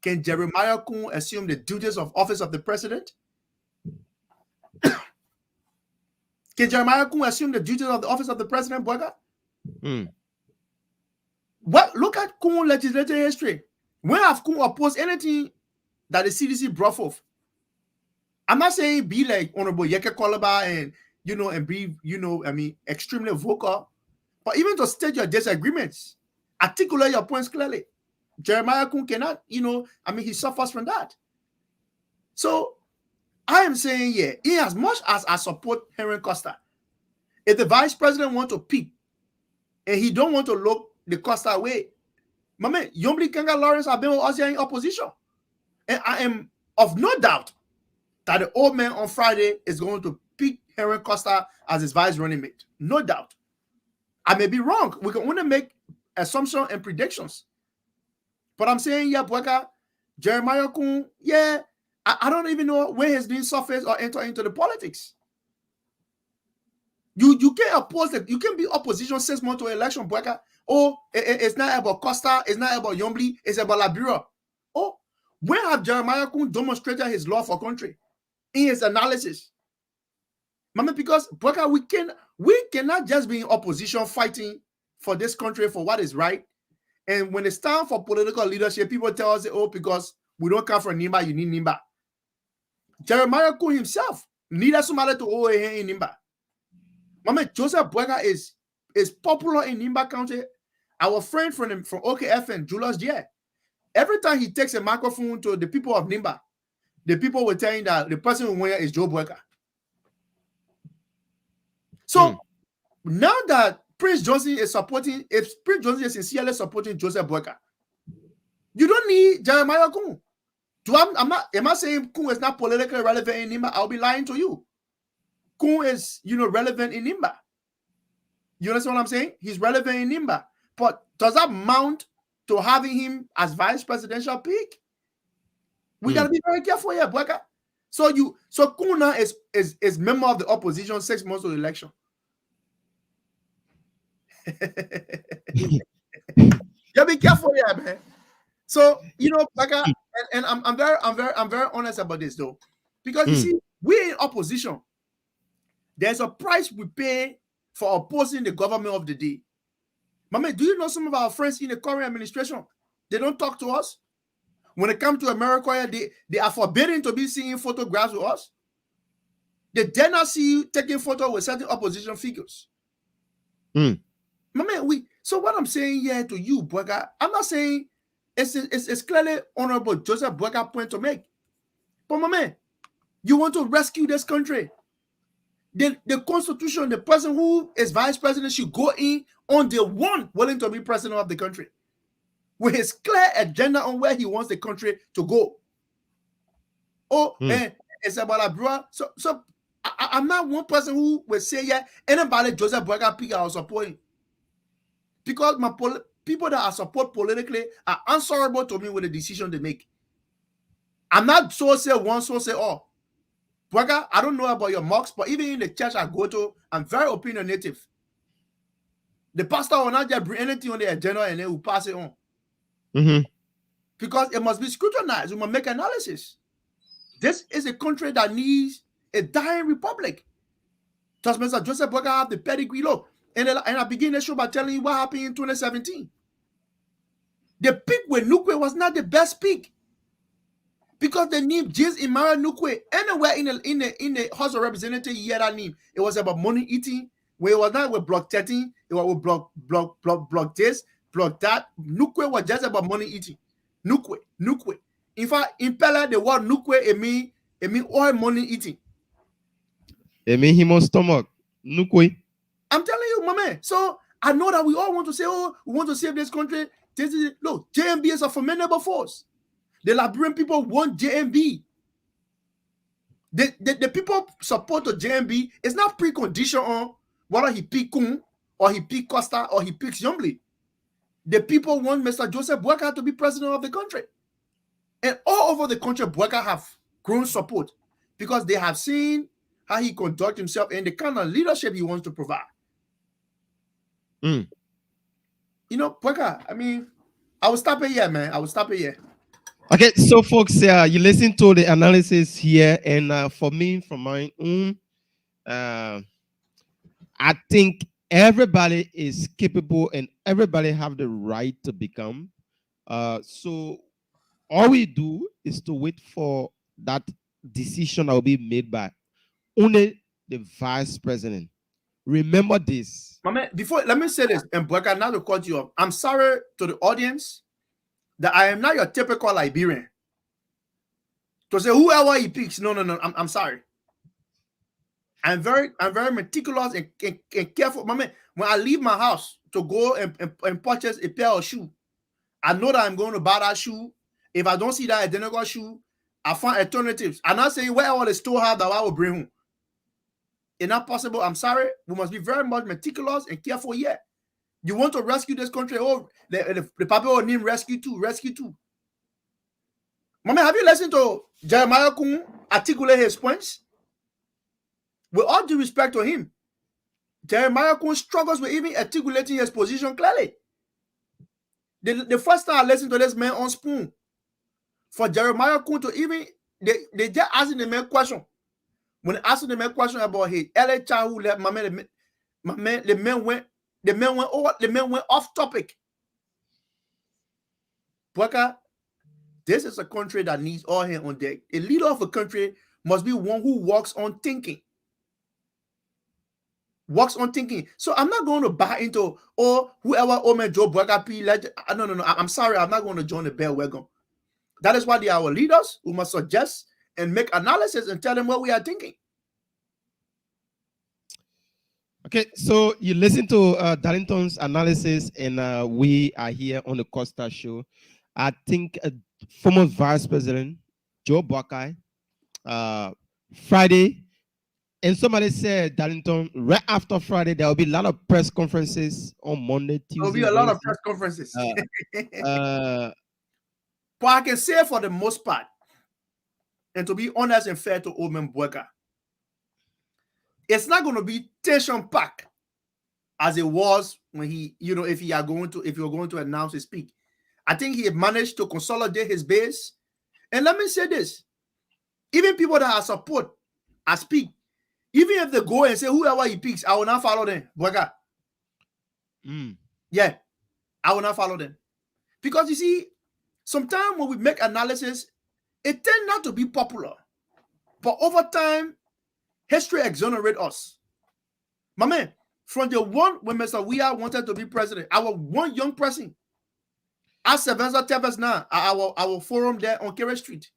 Can Jeremiah Kuhn assume the duties of office of the president? Can Jeremiah Kuhn assume the duties of the office of the president, Boyka? Look at Kuhn legislative history. When have Kuhn opposed anything that the CDC brought forth? I'm not saying be like Honorable Yeke Kolaba and be, extremely vocal, but even to state your disagreements, articulate your points clearly. Jeremiah Kuhn cannot, he suffers from that. So I am saying, in as much as I support Henry Costa, if the vice president want to pick and he don't want to look the Costa way. My man, Yombli Kanga Lawrence have been with us here in opposition. And I am of no doubt that the old man on Friday is going to pick Henry Costa as his vice running mate. No doubt. I may be wrong. We can only make assumptions and predictions. But I'm saying, yeah, Bweka, Jeremiah Kun, yeah, I don't even know where he's been surfaced or enter into the politics. You can't oppose you can be opposition 6 months to election, Bweka. Oh, it's not about Costa, it's not about Yombli, it's about Liberia. Oh, when have Jeremiah Kun demonstrated his love for country in his analysis? Mama, because Bweka, we cannot just be in opposition fighting for this country for what is right. And when it's time for political leadership, people tell us, oh, because we don't come from Nimba, you need Nimba. Jeremiah Kun himself needed somebody to hold him in Nimba. Mama, Joseph Bweka is popular in Nimba County. Our friend from OKF and Julius J. Every time he takes a microphone to the people of Nimba, the people were telling that the person who won is Joe Bweka. So now that Prince Johnson is supporting, if Prince Johnson is sincerely supporting Joseph Bweka, you don't need Jeremiah Kun. Am I saying Kun is not politically relevant in Nimba? I'll be lying to you. Kun is, relevant in Nimba. You understand what I'm saying? He's relevant in Nimba. But does that mount to having him as vice presidential pick? We gotta be very careful here, Bweka. So Kuna is member of the opposition 6 months to the election. You be careful here, man. So Bweka, and I'm very honest about this though, because you see, we're in opposition. There's a price we pay for opposing the government of the day. Mama, do you know some of our friends in the current administration? They don't talk to us. When it comes to America, they are forbidden to be seeing photographs with us. They dare not see you taking photos with certain opposition figures. Mama, so what I'm saying here to you, Bweka, I'm not saying it's clearly honorable Joseph Bweka point to make. But Mama, you want to rescue this country. The constitution, the person who is vice president should go in on the one willing to be president of the country with his clear agenda on where he wants the country to go. And it's about a bro. So I'm not one person who will say, yeah, anybody Joseph Bweka pick I will support him. Because my people that I support politically are answerable to me with the decision they make. I'm not so say one, so say all. Bweka, I don't know about your mocks, but even in the church I go to, I'm very opinionative. The pastor will not just bring anything on the agenda and then will pass it on. Because it must be scrutinized. We must make analysis. This is a country that needs a dying republic. Just Mr. Joseph Bweka have the pedigree. Look, and I begin the show by telling you what happened in 2017. The pick with Nukwe was not the best pick. Because the name James Imara Nukwe, anywhere in the House of Representatives, you hear that name. It was about money eating. Where it was not with block 13, it was with block this, block that. Nukwe was just about money eating. Nukwe. In fact, in Pella, the word Nukwe, it mean all money eating. It mean him on stomach. Nukwe. I'm telling you, my man. So I know that we all want to say, oh, we want to save this country. Look, JMB is a formidable force. The Liberian people want JMB. The people support the JMB is not precondition on whether he pick Kun or he pick Costa or he picks Yombli. The people want Mr. Joseph Bweka to be president of the country. And all over the country, Bweka have grown support because they have seen how he conducts himself and the kind of leadership he wants to provide. Bweka, I mean, I will stop it here, man. I will stop it here. Okay, so folks, you listen to the analysis here, and for me, from my own, I think everybody is capable and everybody have the right to become. So all we do is to wait for that decision that will be made by only the vice president. Remember this. Mama, let me say this, and Bweka, not to cut you off. I'm sorry to the audience that I am not your typical Liberian. To say whoever he picks, no. I'm sorry. I'm very meticulous and careful. Mama, when I leave my house to go and purchase a pair of shoes. I know that I'm going to buy that shoe. If I don't see that identical shoe, I find alternatives. I'm not saying where all the store have that I will bring home. It's not possible. I'm sorry. We must be very much meticulous and careful here. You want to rescue this country? Oh, the people will need rescue too. Rescue too. Mama, have you listened to Jeremiah Kun articulate his points? With all due respect to him, Jeremiah Kun struggles with even articulating his position clearly. The first time I listened to this man on Spoon, for Jeremiah Kun to even, they just asking the man question. When they asked the man question about his LA child who left, the man went off topic. Bweka, this is a country that needs all hands on deck. A leader of a country must be one who works on thinking. So I'm not going to buy into, whoever man Joe Bweka P. No. I'm sorry. I'm not going to join the bandwagon. That is why they are our leaders who must suggest and make analysis and tell them what we are thinking. Okay, so you listen to Darlington's analysis, and we are here on the Costa Show. I think former Vice President Joe Bweka, Friday, and somebody said, Darlington, right after Friday, there will be a lot of press conferences on Monday, Tuesday. There will be a lot of press conferences. But I can say for the most part, and to be honest and fair to old man Bweka, it's not going to be tension packed as it was when he, if you're going to announce his speak. I think he had managed to consolidate his base. And let me say this, even people that I support, I speak, even if they go and say whoever he picks, I will not follow them. Bweka. Yeah, I will not follow them. Because you see, sometimes when we make analysis, it tends not to be popular. But over time, history exonerates us. My man, from the one when Mr. Weah wanted to be president, our one young person, as Sevenza Tevez now, our forum there on Kerry Street.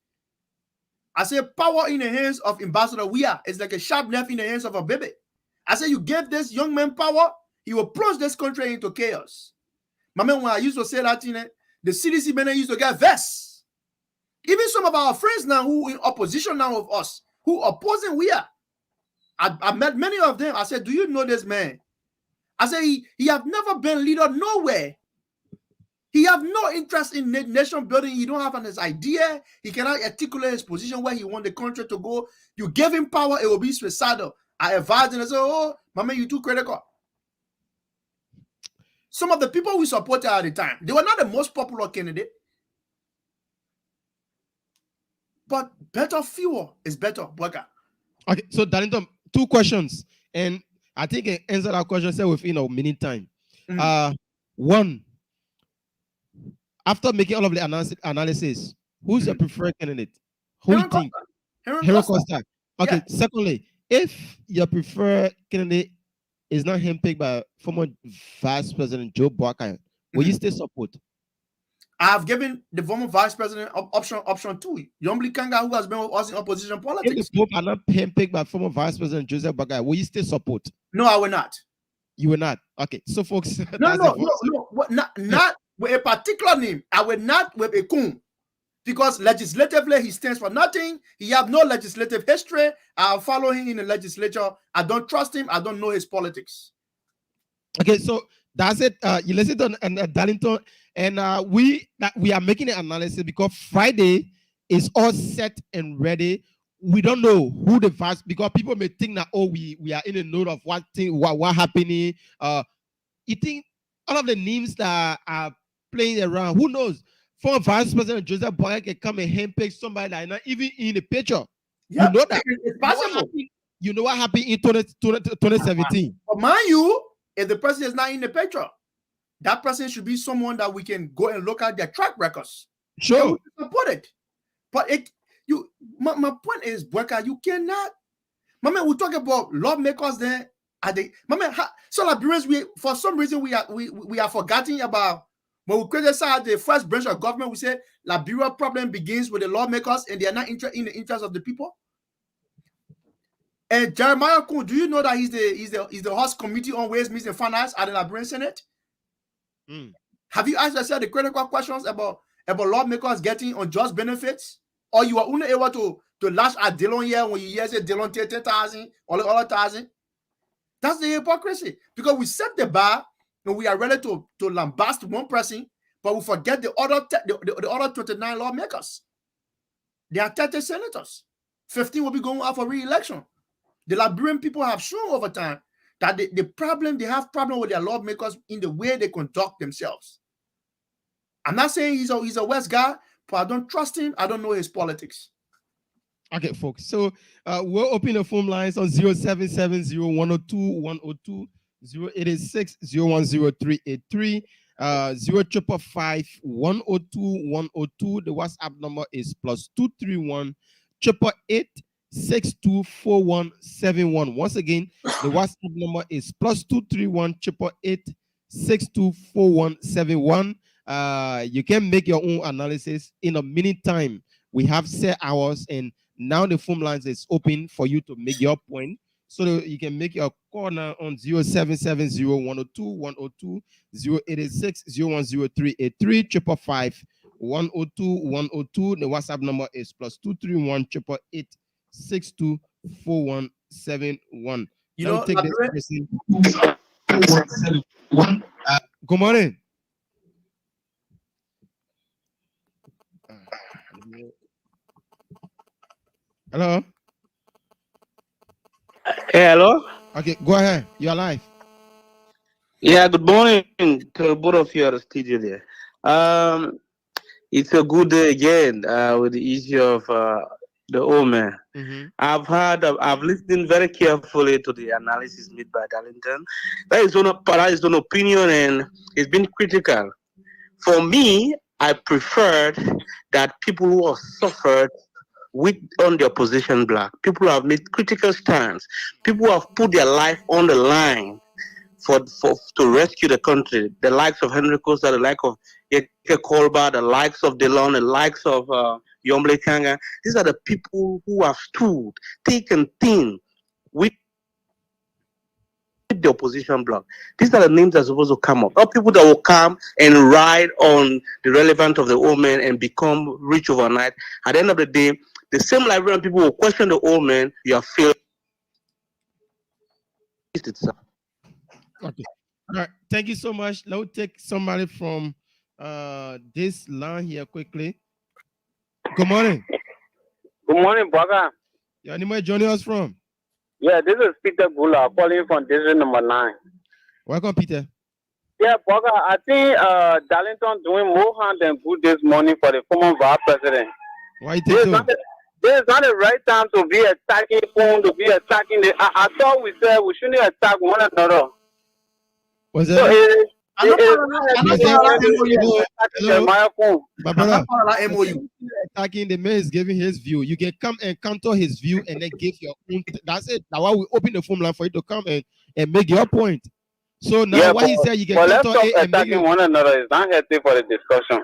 I say power in the hands of Ambassador Weah is like a sharp knife in the hands of a baby. I say you give this young man power, he will plunge this country into chaos. My man, when I used to say that, the CDC men used to get vests. Even some of our friends now who in opposition now of us, who opposing Weah, I met many of them. I said, do you know this man? I said, he have never been leader nowhere. He have no interest in nation building. He don't have an idea. He cannot articulate his position where he want the country to go. You give him power, it will be suicidal. I advised him and said, oh, my man, you too critical. Some of the people we supported at the time, they were not the most popular candidate. But better fuel is better, Bweka. Okay, so Darlington, 2 questions. And I think I answer that question say within a minute time. One, after making all of the analysis, who's your preferred candidate? Who you think? Hero Costa. Okay, yeah. Secondly, if your preferred candidate is not handpicked by former Vice President Joe Bweka, will you still support? I've given the former Vice President option 2. Yombli Kanga, who has been with us in opposition politics. If the Pope are not handpicked by former Vice President Joseph Bweka, will you still support? No, I will not. You will not. Okay, so folks. No. Not with a particular name. I will not with a Kun. Because legislatively, he stands for nothing. He have no legislative history. I'll follow him in the legislature. I don't trust him. I don't know his politics. Okay, so that's it. You listen to Darlington, and we are making an analysis because Friday is all set and ready. We don't know who the vice, because people may think that we are in a note of what happening. You think all of the names that are playing around, who knows? Former Vice President Joseph Bweka can come and handpick somebody that is not even in the picture. Yep. You know that. It's possible. You know what happened in 2017. But mind you, if the person is not in the picture, that person should be someone that we can go and look at their track records. Sure. We support it. But my point is, Bweka, you cannot. My man, we talk about lawmakers there. So Liberians, for some reason we are forgetting about. When we criticize the first branch of government, we say Liberia problem begins with the lawmakers and they are not in the interest of the people. And Jeremiah Kun, do you know that he's the host committee on Ways, Means and Finance at the Liberian Senate? Have you asked yourself the critical questions about lawmakers getting unjust benefits? Or you are only able to lash at Dillon here when you hear say Dillon 10,000 or the other 1,000? That's the hypocrisy. Because we set the bar and we are ready to lambast one person, but we forget the other 29 lawmakers. There are 30 senators. 15 will be going out for re-election. The Liberian people have shown over time that they have problem with their lawmakers in the way they conduct themselves. I'm not saying he's a West guy, but I don't trust him. I don't know his politics. Okay, folks. So we'll open the phone lines on 0770-102-102, 086-010-383, 0555-102-102. The WhatsApp number is +231 888-624171. Once again, the WhatsApp number is +231 888-624171. You can make your own analysis in a minute time. We have set hours, and now the phone lines is open for you to make your point. So you can make your call now on 0770-102-102, 086-010-383, 555-102-102. The WhatsApp number is +231 888-624171. You know, take this person. Good morning. Hello. Hey, hello. Okay, go ahead. You're live. Yeah, good morning to both of you at the studio there. It's a good day again with the issue of the old man. I've listened very carefully to the analysis made by Darlington. That is one opinion, and it's been critical. For me, I preferred that people who have suffered on the opposition bloc, people who have made critical stands, people who have put their life on the line to rescue the country, the likes of Henry Costa, the likes of Yeke Kolba, the likes of Delon, the likes of Yomble Kanga. These are the people who have stood, taken thin with the opposition bloc. These are the names that are supposed to come up. Not people that will come and ride on the relevance of the old man and become rich overnight. At the end of the day, the same Liberian people will question the old man. You have failed. Okay. All right. Thank you so much. Let's take somebody from this line here quickly. Good morning. Good morning, brother. Yeah, anywhere joining us from? Yeah, this is Peter Gula calling from district number 9. Welcome, Peter. Yeah, brother, I think Darlington doing more harm than good this morning for the former vice president. Why you think so? This is not the right time to be attacking phone, to be attacking the. I thought we said we shouldn't attack one another. Was that? Attacking the man is giving his view. You can come and counter his view and then give your own. That's it. Now why we open the phone line for you to come and make your point. So now what he said, you can counter it and make one another. Is not healthy for the discussion.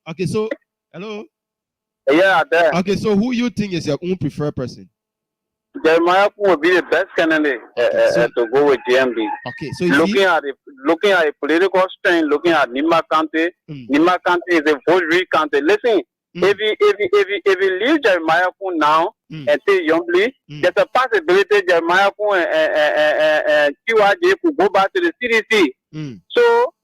Okay, so hello. Yeah, there. Okay, so who you think is your own preferred person? Jeremiah would be the best candidate to go with GMB. Okay, so looking at the political strength, looking at Nima Kante, Nima Kante is a vote-rich Kante. Listen, if you leave Jeremiah now and say Youngly, there's a possibility Jeremiah and QRJ could go back to the CDC. So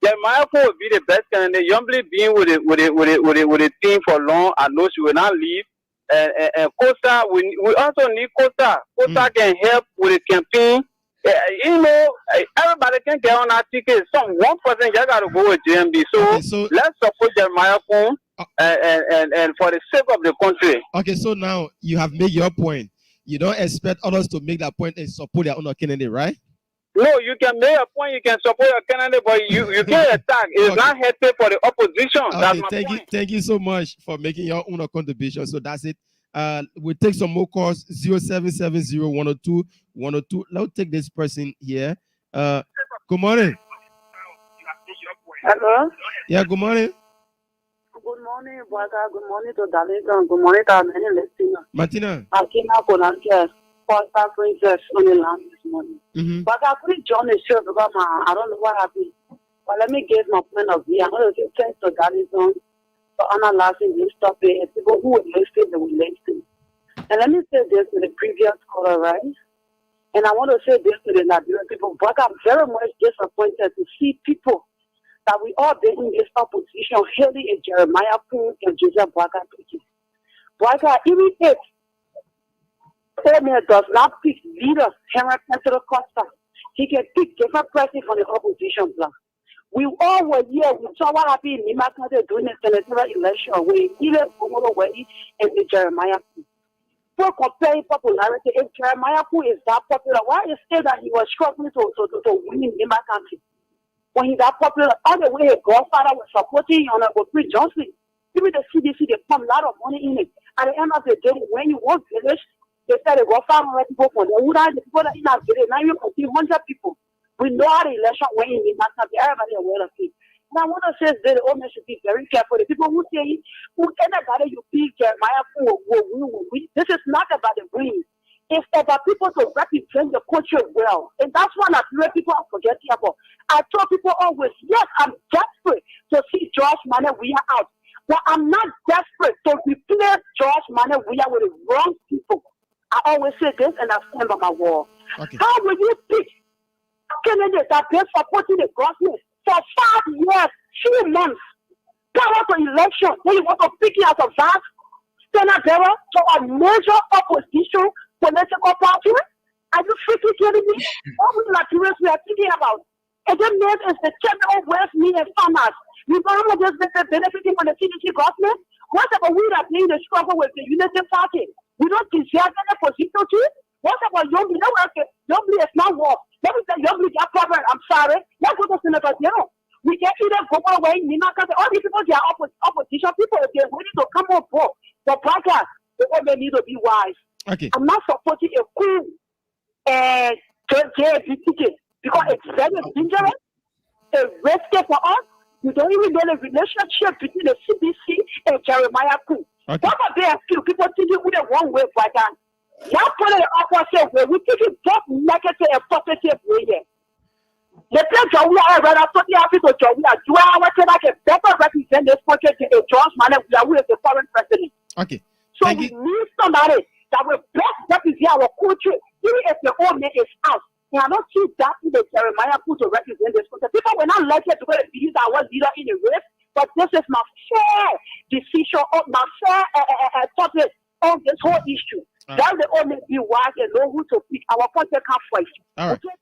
Jeremiah would be the best candidate. Youngly being with a team for long, I know she will not leave. And Costa, we also need Costa. Costa can help with the campaign. Everybody can get on that ticket. One person just got to go with JMB. So let's support Jeremiah Kuhn and for the sake of the country. Okay, so now you have made your point. You don't expect others to make that point and support their own candidate, right? No, you can make a point, you can support your candidate, but you can't attack. It's not healthy for the opposition. Okay, that's my point. Thank you so much for making your own contribution. So that's it. We'll take some more calls. 0770-102-102. Let's take this person here. Good morning. Hello? Yeah, good morning. Good morning, brother. Good morning to Darlington. Good morning to our many listeners. Martina. Akina Konantia, Costa Princess on the land this morning. But I couldn't join the show because I don't know what happened. But let me give my point of view. I'm going to say thanks to Garrison for analyzing this topic and people who will listen, they will listen. And let me say this to the previous caller, right? And I want to say this to the Liberian people, but I'm very much disappointed to see people that we all been in this opposition, Haley and Jeremiah Poon and Joseph Boaga speaking. Boaga, even if Omer does not pick leaders, Henry Pentero Costa, he can pick different person from the opposition bloc. We all were here. We saw what happened in Nima County during the senatorial election where either Omoro Wedi and the Jeremiah Poon. For comparing popularity, if Jeremiah Poon is that popular, why is it that he was struggling to win in Nima County? When he's that popular, all the way his godfather was supporting Honorable Prince Johnson. Even the CDC, they pump a lot of money in it. At the end of the day, when you want village, they said the godfather let people from the wood, the people that in our village, now you can see 100 people. We know how the election went in Nima County, everybody aware of it. And I want to say that the owner should be very careful. The people who say, whoever you pick Jeremiah Poon will win. This is not about the win. It's about people to represent the country well. And that's one that people are forgetting about. I told people always, yes, I'm desperate to see George Manewia out. But I'm not desperate to replace George Manewia with the wrong people. I always say this and I stand by my wall. Okay. How will you pick candidates that have been supporting the government for 5 years, 2 months, prior to election, when you want to pick it as a vast senator to a major opposition political party? Are you freaking kidding me? All the Nigerians we are thinking about. And then there is the chairman of West Meat and Farmers. You know how much is benefiting from the CDC government? What about we that playing the struggle with the Unity Party? We don't deserve any position to it? What about Youngly? No, Youngly is not war. Let me say Youngly got problem. I'm sorry. Let's go to Senator General. We can either go away, all these people, they are opposition people, they're ready to come on board. The podcast, they all need to be wise. Okay. I'm not supporting a coup and JB ticket because it's very dangerous. It's risky for us. You don't even know the relationship between the CBC and Jeremiah Poon. Okay. What about their skill? People think it the wrong way, but y'all put it the opposite way. We think it both negative and positive way here. The place Joey are rather put the office of Joey. Do I want to like a better represent this country to George Manewia, who is the foreign president? Okay. So we need somebody that will best represent our country, even if the old man is out. And I don't see that in the Jeremiah Poon to represent this country. People were not likely to go to be that was leader in the race, but this is my fair decision, my fair topic on this whole issue. Right. That's the only be wise and know who to pick. Our country can't fight. All right. Okay?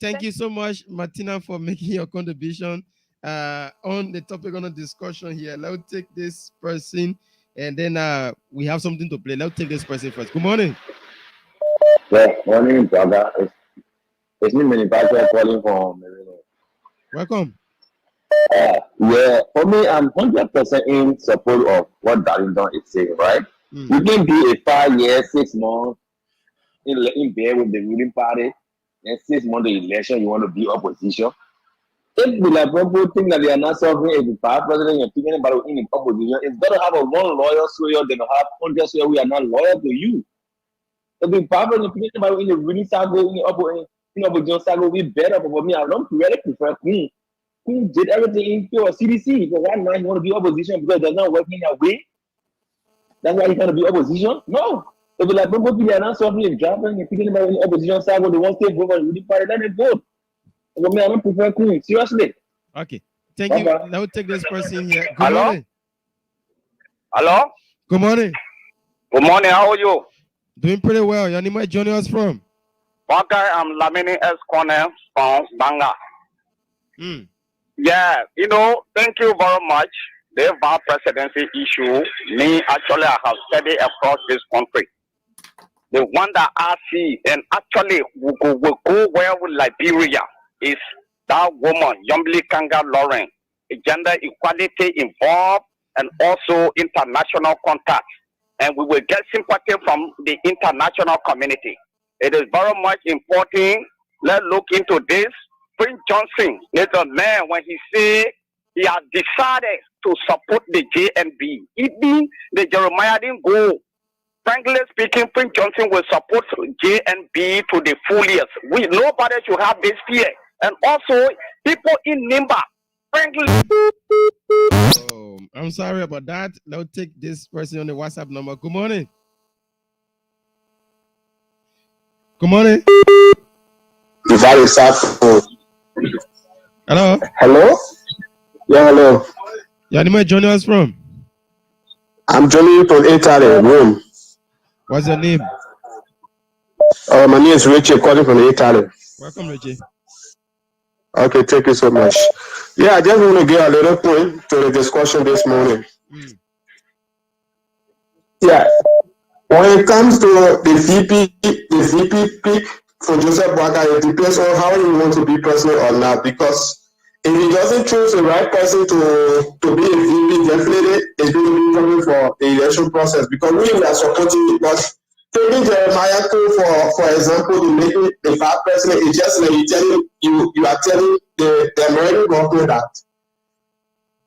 Thank you so much, Martina, for making your contribution on the topic on the discussion here. Let's take this person, and then we have something to play. Let's take this person first. Good morning. Good morning, brother. It's me, Manufacturer, calling from. Welcome. Yeah, for me, I'm 100% in support of what Darlington is saying, right? You can be a 5 years, 6 months in bed with the ruling party, and 6 months of election, you want to be opposition. If the Liberal think that they are not solving if the power president you're thinking about in the opposition, it's better to have a one lawyer swear than to have 100 swear we are not loyal to you. If the power president thinking about in the ruling side, in the opposition side, will be better. But for me, I don't really prefer Queen. Queen did everything in pure CDC. Because right now you want to be opposition because it does not work in that way. That's why you want to be opposition? No. If the Liberal people are not solving and dropping and thinking about in the opposition side, when they want to vote for the ruling party, let them vote. For me, I don't prefer Queen. Seriously. Okay. Thank you. Now we'll take this person here. Good Hello? morning. Hello? Good morning. Good morning. How are you? Doing pretty well. Your name is joining us from? Okay, I'm Lamini S. Corner from Banga. Yeah, thank you very much. The vice presidency issue, actually, I have studied across this country. The one that I see, and actually will go well with Liberia, is that woman, Yombli Kanga Lauren, gender equality involved, and also international contact. And we will get sympathy from the international community. It is very much important. Let's look into this. Prince Johnson is a man when he said he has decided to support the JNB. Even the Jeremiah didn't go. Frankly speaking, Prince Johnson will support JNB to the fullest. Nobody should have this fear And also, people in Nimba, frankly. Oh, I'm sorry about that. Let's take this person on the WhatsApp number. Good morning. Good morning. Very sad. Hello. Hello. Yeah, hello. Yeah, where joining us from? I'm joining from Italy, Rome. What's your name? My name is Richie, calling from Italy. Welcome, Richie. Okay, thank you so much. Yeah, I just want to get a little point to the discussion this morning. Yeah, when it comes to the VP pick for Joseph Boakai, it depends on how you want to be personal or not. Because if he doesn't choose the right person to be a VP, definitely it's going to be coming for the election process. Because we are supporting, because taking Jeremiah for example, to make it the vice president is just like you are telling the American government that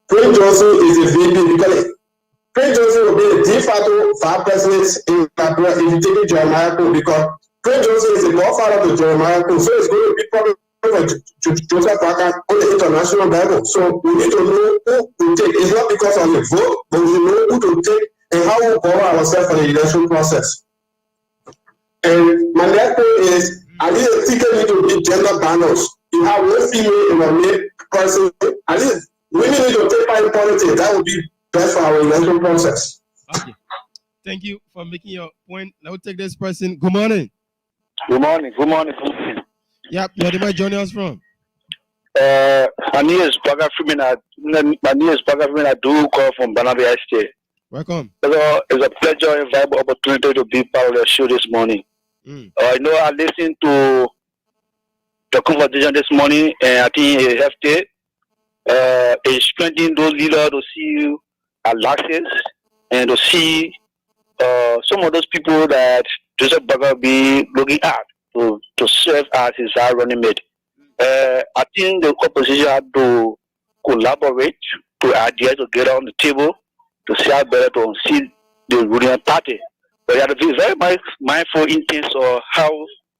Prince Johnson is a VP because Prince Johnson will be the de facto vice president in Nigeria if you take it Jeremiah because Prince Johnson is the godfather of the Jeremiah so it's going to be probably for Joseph Parker on the international level. So we need to know who to take. It's not because of the vote, but we know who to take and how we cover ourselves for the election process. And my next point is, I need a ticket need to be gender balanced. You have one female and a male person. At least women need to take part in politics. That would be best for our election process. Okay. Thank you for making your point. Let's take this person. Good morning. Good morning. Good morning. Good morning. Yep. Where joining us from? My name is Baga Freeman. I do call from Banabia State. Welcome. It's a pleasure and viable opportunity to be part of the show this morning. I know I listened to the conversation this morning, and I think it helped it's strengthening those leaders to see Alexis and to see some of those people that Joseph Baga be looking at to serve as his running mate. I think the opposition had to collaborate to ideas to get on the table to see how better to see the ruling party. But you have to be very mindful in terms of how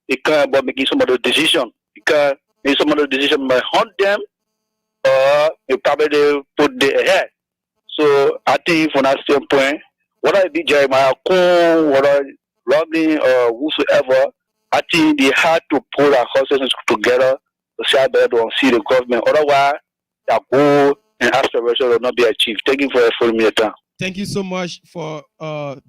they come about making some of the decisions. Because maybe some of the decisions might haunt them or they probably put them ahead. So I think from that standpoint, whether it be Jeremiah Kuhn, whether Robin or whosoever, I think they had to pull our horses together to see how better to see the government. Otherwise, their goal and aspiration will not be achieved. Thank you for following me time. Thank you so much for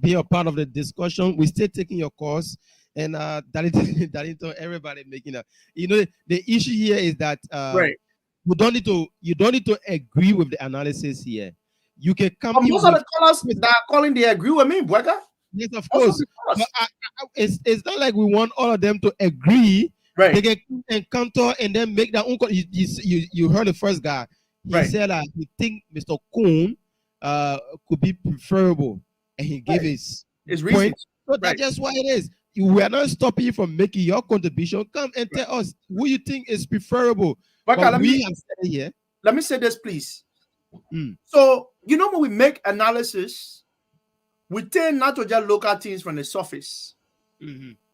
being a part of the discussion. We're still taking your course, and Darlington, everybody making a. You know, the issue here is that right. You don't need to agree with the analysis here. You can come. But most of the callers that are calling, they agree with me, Bweka. Yes, of course. But it's not like we want all of them to agree. Right. They can encounter and then make their own. You heard the first guy. He said that he think Mr. Kuhn could be preferable, and he gave his point. So that's just why it is. We are not stopping you from making your contribution. Come and tell us who you think is preferable. But let me say this, please. So you know when we make analysis, we tend not to just look at things from the surface,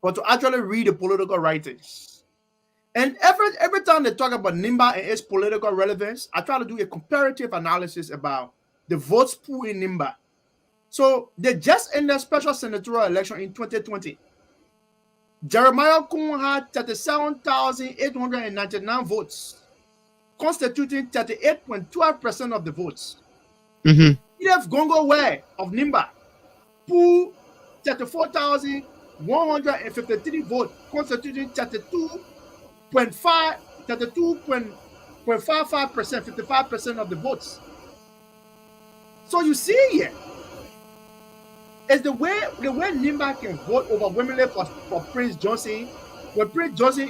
but to actually read the political writings. And every time they talk about Nimba and its political relevance, I try to do a comparative analysis about the votes pool in Nimba. So they just ended special senatorial election in 2020. Jeremiah Kuhn had 37,899 votes, constituting 38.12% of the votes. E.F. Gongo Ware of Nimba pool 34,153 votes, constituting 32.55%, 55% of the votes. So you see here, it's the way Nimba can vote overwhelmingly for Prince Johnson. When Prince Johnson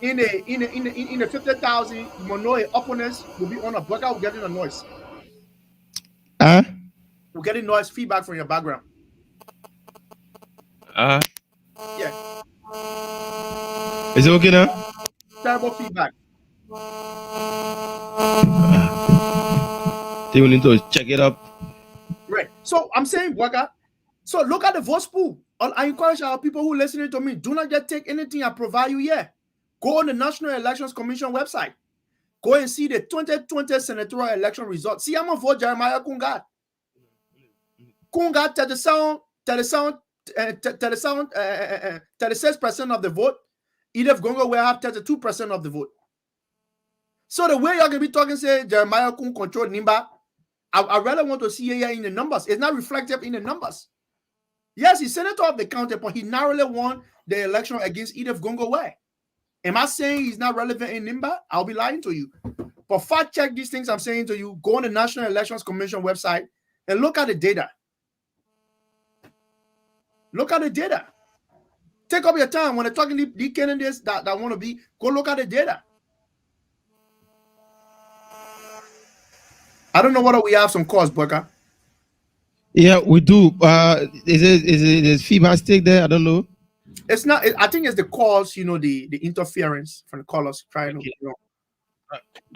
in the 50,000, you will know his opponents will be on a blackout. We're getting a noise. We're getting noise feedback from your background. Yeah. Is it okay now? Terrible feedback. They will need to check it up. Right. So I'm saying, Waka, so look at the vote pool. I encourage our people who are listening to me, do not just take anything I provide you here. Go on the National Elections Commission website. Go and see the 2020 senatorial election results. See how much vote Jeremiah Kun got. Kun got 36% of the vote. Edith Gongo will have 32% of the vote. So the way y'all can be talking, say Jeremiah Kun control Nimba, I rather want to see it in the numbers. It's not reflected in the numbers. Yes, he's senator of the county, but he narrowly won the election against Edith Gongo Way. Am I saying he's not relevant in Nimba? I'll be lying to you. But fact check these things I'm saying to you. Go on the National Elections Commission website and look at the data. Look at the data. Take up your time when they're talking to the candidates that want to be. Go look at the data. I don't know whether we have some calls, Boyka. Yeah, we do. Is feedback stick there? I don't know. It's not. I think it's the calls. The interference from the callers trying to.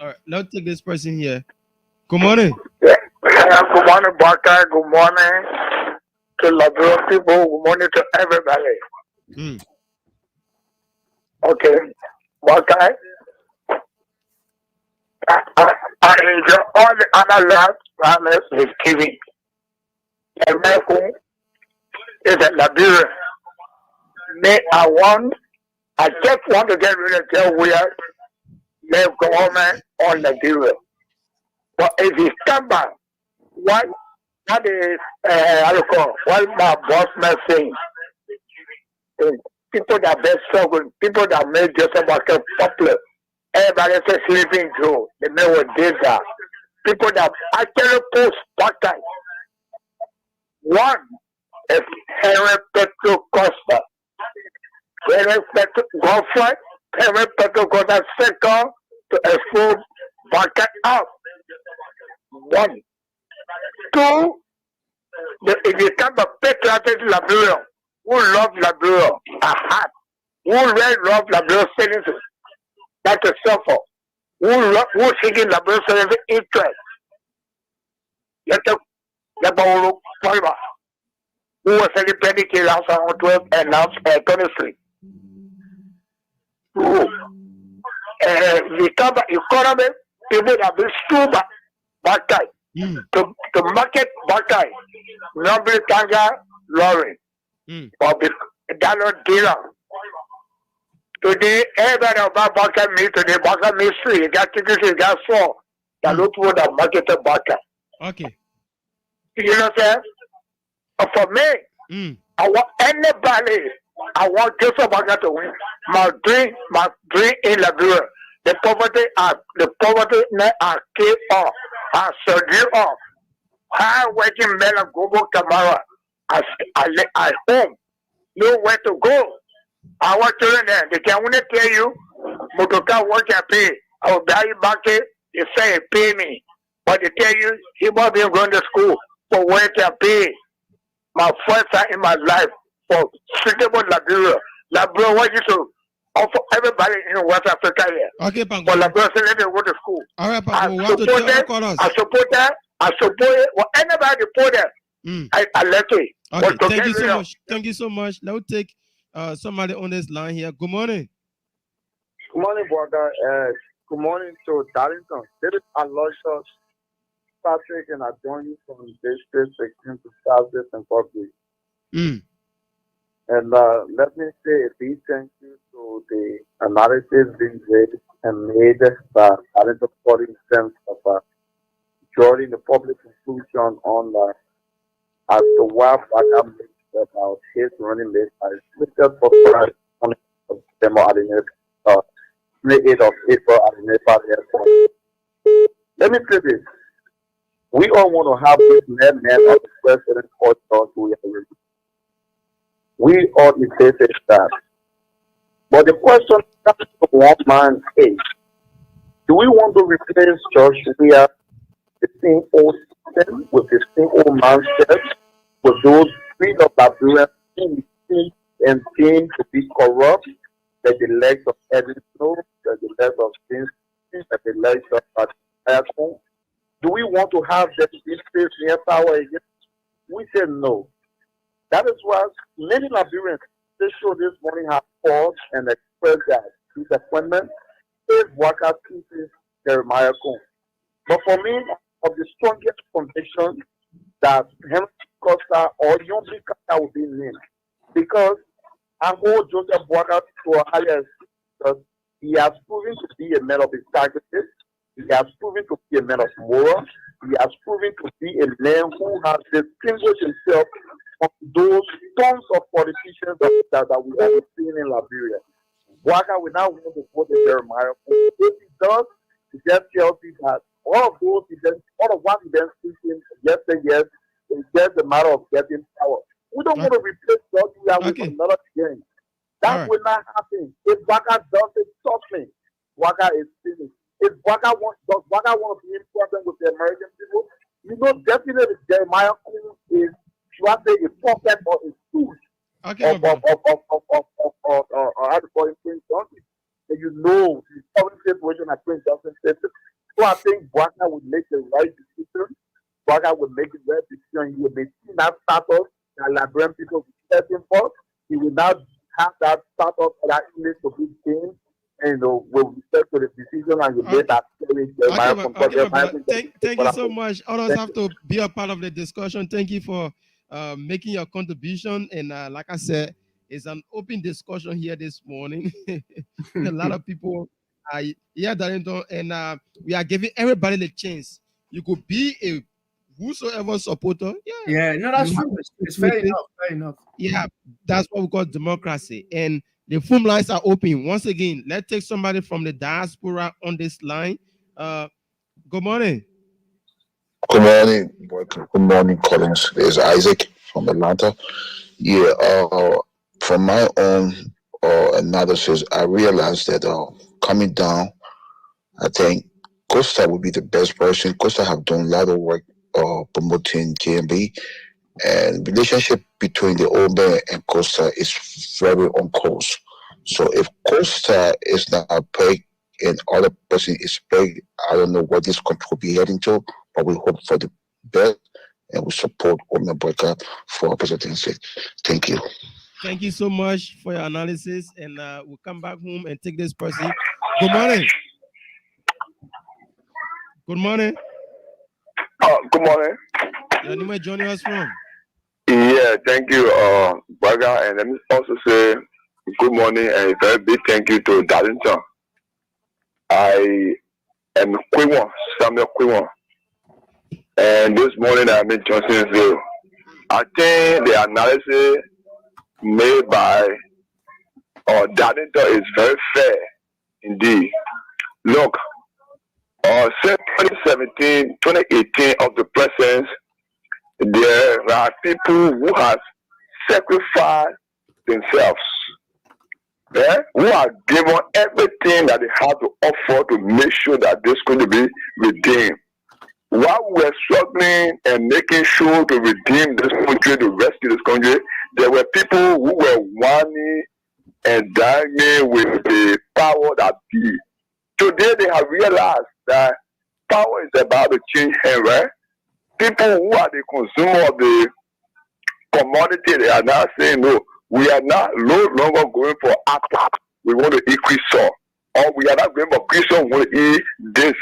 All right. Let's take this person here. Good morning. Yeah. Good morning, Barker. Good morning to Labrador people. Good morning to everybody. Okay, Barker. I enjoy all the other last is giving. America is a Liberia. I just want to get rid of the weird the government on Liberia. But if you come back, what is what my boss man saying? People that best struggle, people that made Joseph Market popular. Everybody says sleeping through. The man with did that. People that actually post part-time. One is Henry Petro Costa. Henry Petro Godfrey, Henry Petro Costa second to expose market out. One. Two, if you come to patriotic Liberia, who love Liberia, a heart, who really love Liberia citizens, that's a suffer. Who seeking Liberia citizens interest. Who was celebrating the last on 12 and now 23. The economy, people have been stupid bad time. To market bad time. Nobody Tanga Lauren. Or dollar dealer. Today, everybody about Baka me today, Baka mystery, got tickets, got four. That look for the market of Baka. Okay. You know what I'm saying? For me, I want anybody, I want Joseph Baka to win. My dream in Liberia. The poverty are killed off, are surgery off. Hard working men of Gogo Kamara at home, know where to go. Our children there, they can only tell you, Motoka what you pay. I will buy you back it, they say pay me. But they tell you, he must be going to school for where to pay. My first time in my life for suitable Liberia. Liberia, what you do? For everybody in West Africa here. Okay, Pango. For Liberia, so let them go to school. All right, Pango. I support that. I support it. Well, anybody put it. I let it. Okay, thank you so much. Thank you so much. Now take somebody on this line here. Good morning. Good morning, brother. Good morning to Darlington. This is Aloysius Patrick, and I join you from District 16 to Southeast and Public. And let me say a big thank you to the analysis being made and made by Darlington Party in terms of drawing the public conclusion on as to why Baka makes about his running mate as listed for on the demo at the 28th of April at the Nepal airport. Let me say this. We all want to have this man of the president or to we all intended that. But the question comes to one man is, do we want to replace George Weah, the same old system with the same old mindset, with those three of Liberians who think and seem to be corrupt, that the legs of Edwin Snow, that the legs of James, that the legs of Ayakon? Do we want to have them in place near power again? We said no. That is why many Liberians, they show this morning have called and expressed that disappointment if Waka chooses Jeremiah Cohn. But for me, of the strongest conviction that Henry Costa or Yombi Costa will be named. Because I hold Joseph Waka to a higher esteem because he has proven to be a man of integrity. He has proven to be a man of moral. He has proven to be a man who has distinguished himself from those tons of politicians that we have seen in Liberia. Waka will now want to vote in Jeremiah. If he does, he just tells you that all of what he then speaking, yes and yes, it's just a matter of getting power. We don't want to replace God with another game. That will not happen. If Waka does it, trust me, Waka is finished. If Waka want to be important with the American people, you know definitely Jeremiah is, should I say, a prophet or a stooge of how to call him Prince Johnson. And you know the current situation at Prince Johnson said. So I think Waka would make the right decision. Waka would make the right decision. He would maintain that status that Liberian people will set him for. He will now have that status for that English to be changed. And with respect to the decision and you made that Thank you so much. Others have to be a part of the discussion. Thank you for making your contribution. And like I said, it's an open discussion here this morning. A lot of people are here, Darlington, and we are giving everybody the chance. You could be a whosoever supporter. Yeah, no, that's true. It's fair enough. Fair enough. Yeah, that's what we call democracy. And the phone lines are open. Once again, let's take somebody from the diaspora on this line. Good morning. Good morning. Good morning, Collins. There's Isaac from Atlanta. Yeah, from my own analysis, I realized that coming down, I think Costa would be the best person. Costa have done a lot of work promoting JMB, and relationship between the old man and Costa is very on close. So if Costa is not paid and other person is paid, I don't know what this country will be heading to, but we hope for the best and we support Omna Boyka for presidency. Thank you. Thank you so much for your analysis, and we'll come back home and take this person. Good morning. Good morning. Good morning. Your name is joining us from? Yeah, thank you, Baga, and let me also say good morning and a very big thank you to Darlington. I am Samuel Quiwon, and this morning I'm in Johnsonville. I think the analysis made by Darlington is very fair indeed. Look, since 2017, 2018 of the presence, there are people who have sacrificed themselves, who are given everything that they have to offer to make sure that this is going to be redeemed. While we were struggling and making sure to redeem this country, to rescue this country, there were people who were whining and dying with the power that be. Today they have realized that power is about to change hands, right? People who are the consumer of the commodity, they are now saying, no, we are not no longer going for apple. We want to eat Christmas. Or we are not going for Christmas, we want to eat this.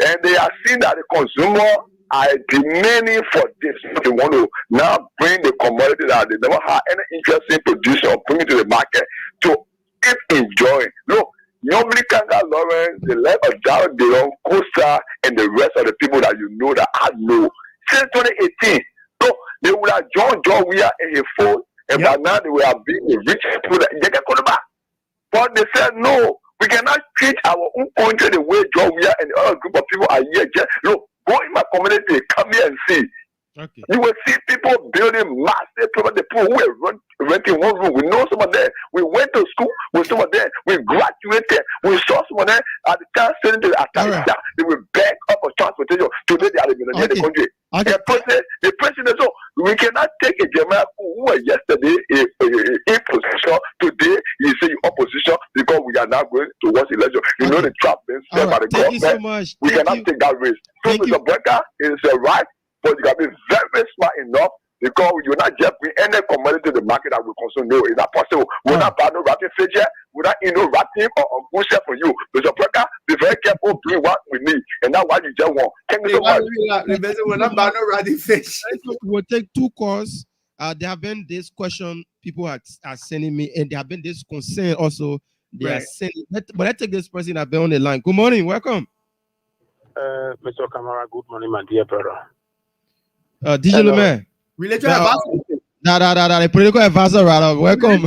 And they are seeing that the consumer are demanding for this. They want to now bring the commodity that they never had any interest in producing or bringing to the market to keep enjoying. Look, Yomli Kanga Lawrence, the life of Darren Delon, Costa, and the rest of the people that you know that I know. Since 2018, so they would have joined John Weir in a phone, and by now they would have been the rich people that they can come back. But they said, no, we cannot treat our own country the way John Weir and the other group of people are here. Just look, go in my community, come here and see. Okay. You will see people building massive property, people who were renting one room. We know some of them. We went to school with some of them. We graduated. We saw some of them at the time sitting to the attack. They will beg up for transportation. Today they are in the country. The president, so we cannot take a Jeremiah who was yesterday in position. Today you say opposition because we are now going towards election. You know the trap being set by the government. So much. We cannot take that risk. So Mr. Brecker is right. But you got to be very, very smart enough because you not just bring any commodity to the market that will consume. No, it's not possible. We're not buying no rotten fish here. without interrupting or pushing for you. Mr. Parker, be very careful doing what we need, and that's what you just want. Thank you so much. We'll take 2 calls. There have been this question people are sending me, and there have been this concern also. They are sending. But let's take this person that been on the line. Good morning, welcome. Mr. Kamara, good morning, my dear brother. DJ Lemaire. Religious advisor. The political advisor, rather. Welcome.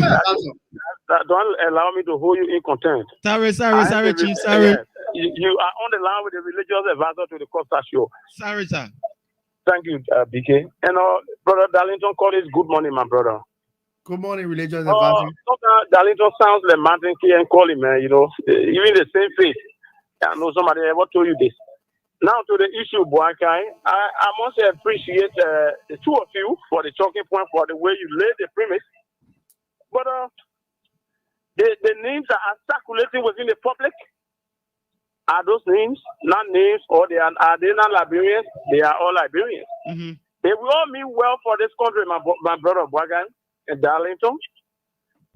Don't allow me to hold you in contempt. Sorry, Chief. Sorry. You are on the line with the religious advisor to the Costa Show. Sorry, sir. Thank you, BK. And brother Darlington, call it good morning, my brother. Good morning, religious advisor. Darlington sounds like Martin Key and Colin, man. You know, even the same faith. I know somebody ever told you this. Now to the issue, Boakai, I must appreciate the 2 of you for the talking point, for the way you laid the premise. But the names that are circulating within the public, are those names not names, or are they not Liberians? They are all Liberians. Mm-hmm. They will all mean well for this country, my brother Boakai and Darlington.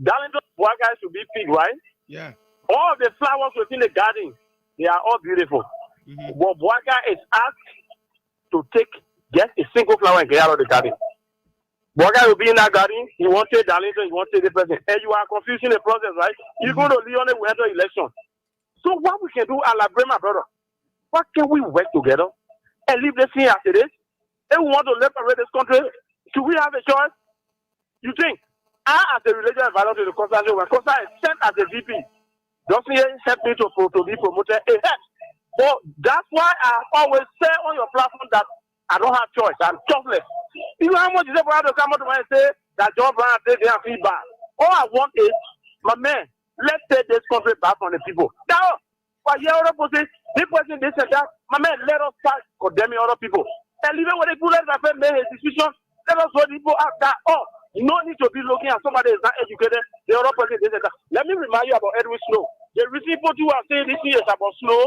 Darlington Boakai should be big, right? Yeah. All the flowers within the garden, they are all beautiful. Mm-hmm. But Boakai is asked to get a single flower and get out of the garden. Boakai will be in that garden. He won't take Darlington, he won't take the president. And you are confusing the process, right? You're going to leave on the winter election. So what we can do, my brother, what can we work together and leave this thing as it is? And we want to liberate this country. Should we have a choice? You think? I, as a religious advisor to the Costa Show, when Costa is sent as a VP, doesn't he help me to be promoted? It helps. But that's why I always say on your platform that I don't have choice. I'm choiceless. You know how much is it for to come out and say that John Brown said they are feedback? All I want is, my man, let's take this country back from the people. Now, but here other person, this person, this and that, my man, let us start condemning other people. And even when the people that have made a decision, let us go people out that, no need to be looking at somebody who is not educated, the other person, this and that. Let me remind you about Edwin Snow. The reason people who are saying this is about Snow.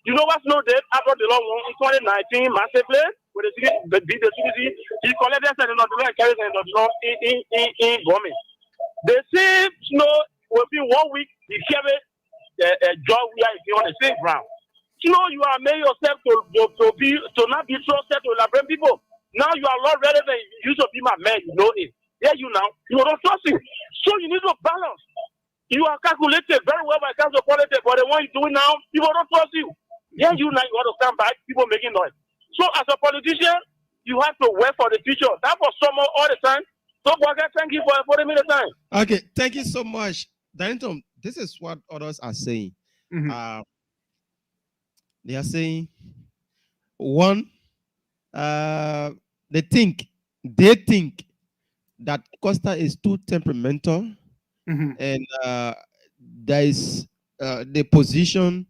You know what Snow did after the long one in 2019 massively with the CDC? He collected and carries in bombing. The same Snow within 1 week he carried a job where he on the same ground. Snow, you are made yourself to not be trusted to elaborate people. Now you are not ready than you used to be my man. You know it. Yeah, you now you don't trust him. So you need to balance. You are calculated very well by terms of politics, but the one you doing now, people don't trust you. Yeah, you now you want to stand back, people making noise. So as a politician, you have to work for the future. That was someone all the time. So Boakai, thank you for putting me the time. Okay, thank you so much. Darlington, this is what others are saying. Mm-hmm. They are saying, one, they think that Costa is too temperamental, mm-hmm. and there is the position,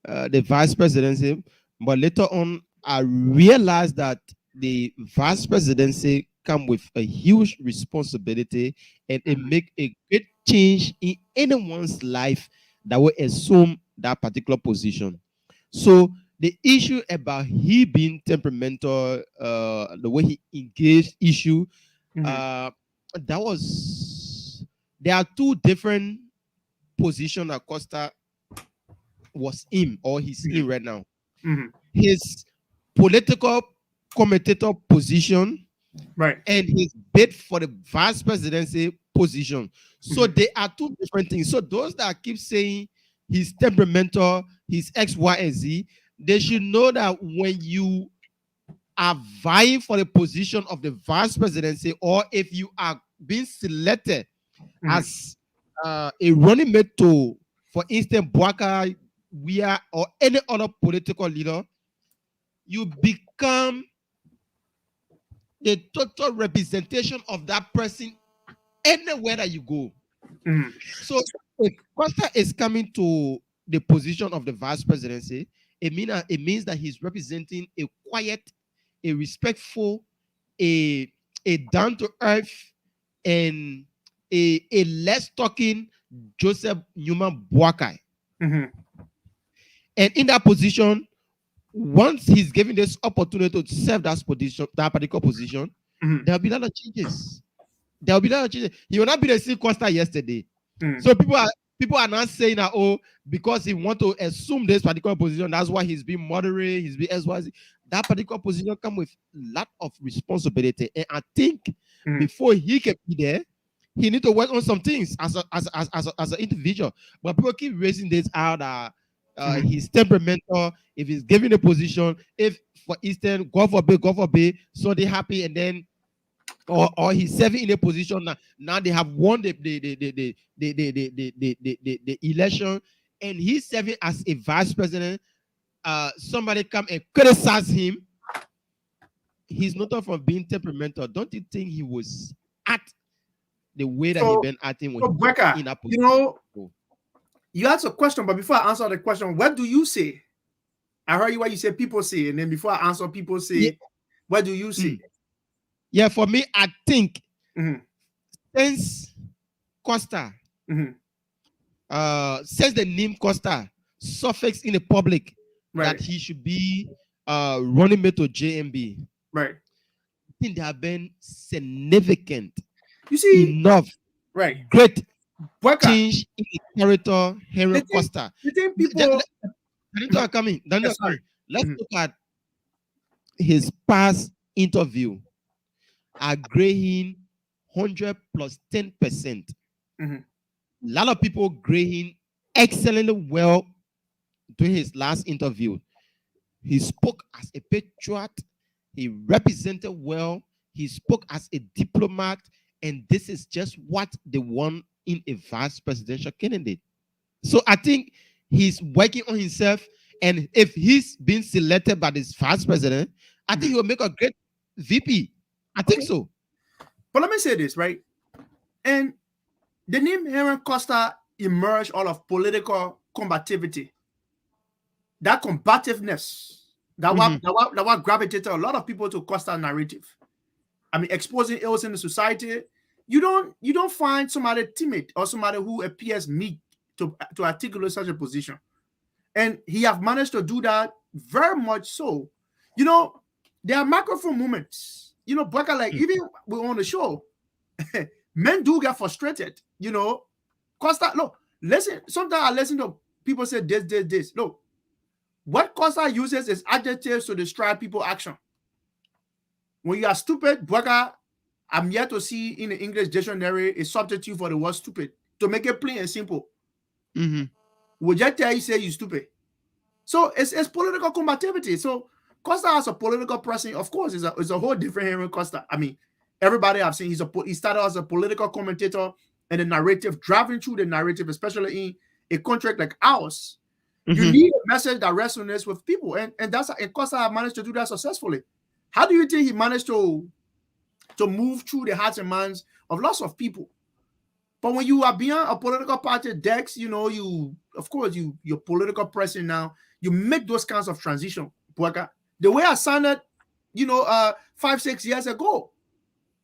the vice presidency, but later on, I realized that the vice presidency come with a huge responsibility, and it make a great change in anyone's life that will assume that particular position. So the issue about he being temperamental, the way he engaged issue, mm-hmm. There are 2 different positions that Costa was in, or he's in right now. Mm-hmm. His political commentator position, right, and his bid for the vice presidency position. So mm-hmm. They are 2 different things. So those that keep saying he's temperamental, he's X, Y, and Z, they should know that when you are vying for the position of the vice presidency, or if you are being selected mm-hmm. as a running mate to, for instance, Boakai, or any other political leader, you become the total representation of that person anywhere that you go. Mm-hmm. So if Costa is coming to the position of the vice presidency, it means that he's representing a quiet, a respectful, a down-to-earth, and a less talking Joseph Newman Boakai. Mm-hmm. And in that position, once he's given this opportunity to serve that particular position, mm-hmm. There'll be a lot of changes. He will not be the same Costa yesterday. Mm-hmm. So people are people are not saying that, oh, because he want to assume this particular position, that's why he's being moderate, he's being SYZ. That particular position come with a lot of responsibility. And I think before he can be there, he need to work on some things as an individual. But people keep raising this out that he's temperamental, if he's given a position, if for instance, God forbid, so they happy, and then or he's serving in a position now they have won the election, and he's serving as a vice president. Somebody come and criticize him. He's not from being temperamental. Don't you think he was at the way that he been acting when he was in a position? You know, you asked a question, but before I answer the question, what do you say? I heard you what you said people say, and then before I answer, people say, what do you say? Yeah, for me, I think since Costa, since the name Costa suffix in the public that he should be running mate to JMB. Right. I think they have been significant. You see, enough. Right. Great change in the character Henry Costa. You think people are coming. Let's look at his past interview. Agreeing 100 plus 10%. A lot of people agreeing excellently well during his last interview. He spoke as a patriot. He represented well. He spoke as a diplomat. And this is just what they want in a vice presidential candidate. So I think he's working on himself. And if he's been selected by this vice president, I think he will make a great VP. I think so. But let me say this, right? And the name Henry Costa emerged out of political combativity. That combativeness, that what gravitated a lot of people to Costa narrative. I mean, exposing ills in the society. You don't find somebody timid or somebody who appears meek to articulate such a position. And he have managed to do that very much so. You know, there are microphone moments. You know, Bweka, like even we're on the show, men do get frustrated. You know, Costa, look, listen, sometimes I listen to people say this. Look, what Costa uses is adjectives to describe people's action. When you are stupid, Bweka, I'm yet to see in the English dictionary a substitute for the word stupid to make it plain and simple. Would just tell you say you stupid. So it's political combativity. So Costa as a political person, of course, is a whole different Henry Costa. I mean, everybody I've seen, he started as a political commentator and the narrative, driving through the narrative, especially in a country like ours. You need a message that resonates with people, and Costa managed to do that successfully. How do you think he managed to move through the hearts and minds of lots of people? But when you are beyond a political party decks, you know, you're political person now, you make those kinds of transition. The way I sounded, you know, 5-6 years ago,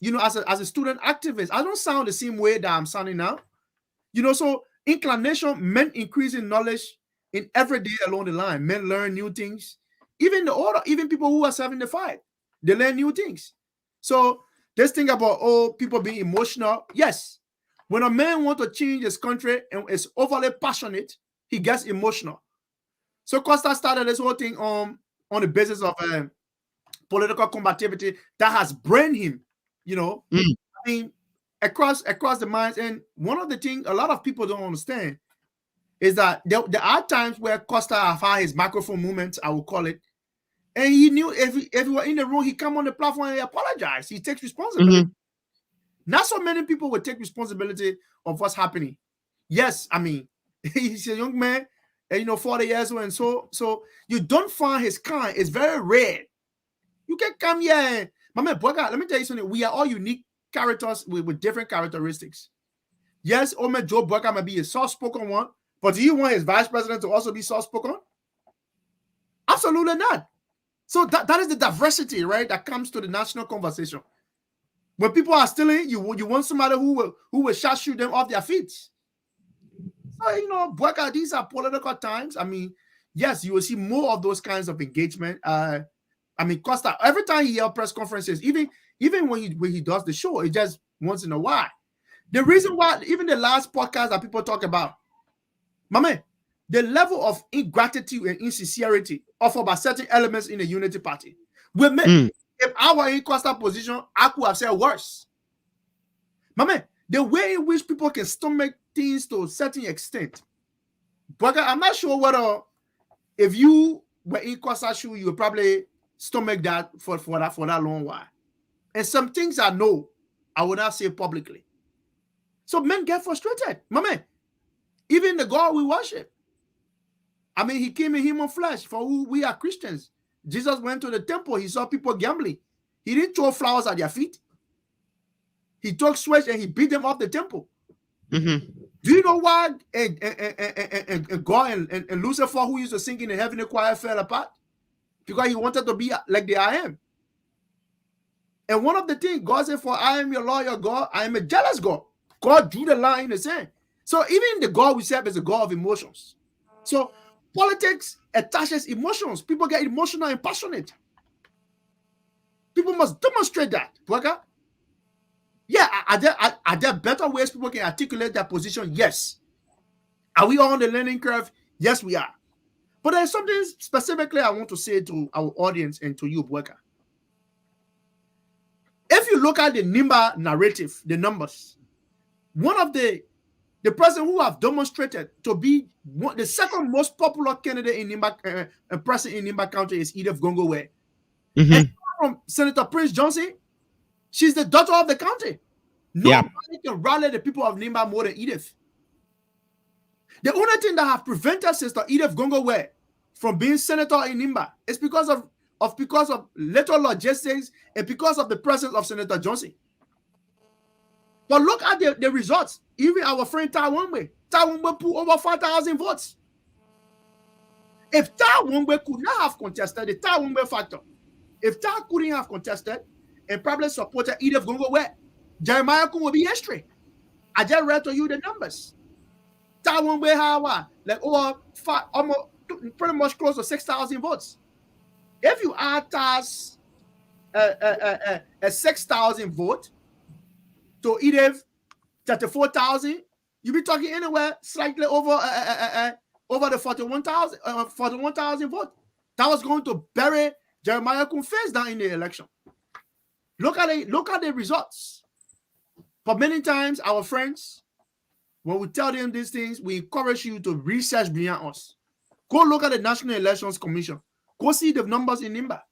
you know, as a student activist, I don't sound the same way that I'm sounding now. You know, so inclination meant increasing knowledge in every day along the line. Men learn new things. Even people who are 75, they learn new things. So this thing about people being emotional, yes. When a man wants to change his country and is overly passionate, he gets emotional. So Costa started this whole thing on the basis of political combativity that has brained him, you know, I mean, across the minds. And one of the things a lot of people don't understand is that there are times where Costa have had his microphone moments, I will call it, and he knew if he were in the room, he come on the platform and he apologized. He takes responsibility. Not so many people would take responsibility of what's happening. Yes, I mean, he's a young man, and you know, 40 years old, and so you don't find his kind. It's very rare. You can come here, my man Bweka, let me tell you something. We are all unique characters with different characteristics. Yes, Ome Joe Bweka might be a soft-spoken one, but do you want his vice president to also be soft-spoken? Absolutely not. So that is the diversity, right, that comes to the national conversation. When people are stealing, you want somebody who will shoot them off their feet. So, you know, Bweka, these are political times. I mean, yes, you will see more of those kinds of engagement. I mean, Costa, every time he held press conferences, even when he does the show, it just once in a while. The reason why, even the last podcast that people talk about, My man, the level of ingratitude and insincerity offered by certain elements in the Unity Party will make, if I were in Costa position, I could have said worse. My man, the way in which people can stomach things to a certain extent. But I'm not sure whether if you were in Costa Show, you would probably stomach that for that long while. And some things I know, I would not say publicly. So men get frustrated. My man, even the God we worship. I mean, he came in human flesh for who we are Christians. Jesus went to the temple. He saw people gambling. He didn't throw flowers at their feet. He took sweat and he beat them off the temple. Do you know why God and Lucifer, who used to sing in the heavenly choir, fell apart? Because he wanted to be like the I am. And one of the things God said, for I am your Lord, your God, I am a jealous God. God drew the line in the sand. So even the God we serve is a God of emotions. So politics attaches emotions. People get emotional and passionate. People must demonstrate that. Yeah, are there better ways people can articulate their position? Yes. Are we all on the learning curve? Yes, we are. But there's something specifically I want to say to our audience and to you, Bweka. If you look at the NIMBA narrative, the numbers, one of the person who have demonstrated to be the second most popular candidate in NIMBA, person in NIMBA County is Edith Gongowe. And from Senator Prince Johnson, she's the daughter of the county. Nobody can rally the people of NIMBA more than Edith. The only thing that have prevented Sister Edith Gongowe from being senator in NIMBA is because of little logistics and because of the presence of Senator Johnson. But look at the results. Even our friend Tawongwe put over 5,000 votes. If Tawongwe could not have contested the Tawongwe factor, if Ta couldn't have contested and probably supported Edith Gongowe, Jeremiah Kun will be history. I just read to you the numbers. Tawongwe had like over almost pretty much close to 6,000 votes. If you add Ta's a 6,000 vote to Edith 34,000, you'll be talking anywhere slightly over the 41,000 vote. That was going to bury Jeremiah Kun face down in the election. Look at the results. But many times, our friends, when we tell them these things, we encourage you to research beyond us. Go look at the National Elections Commission. Go see the numbers in NIMBA.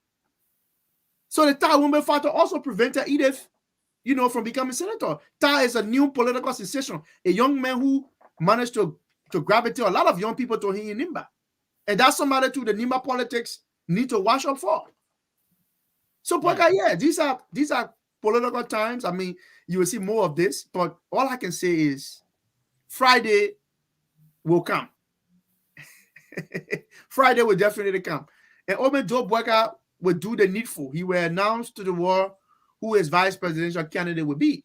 So the Ta Wumbe factor also prevented Edith, from becoming senator. Ta is a new political sensation, a young man who managed to gravitate a lot of young people to him in NIMBA. And that's somebody too the NIMBA politics need to wash up for. So, these are political times. I mean, you will see more of this, but all I can say is Friday will come. Friday will definitely come. And Omen Joe Bweka will do the needful. He will announce to the world who his vice presidential candidate will be.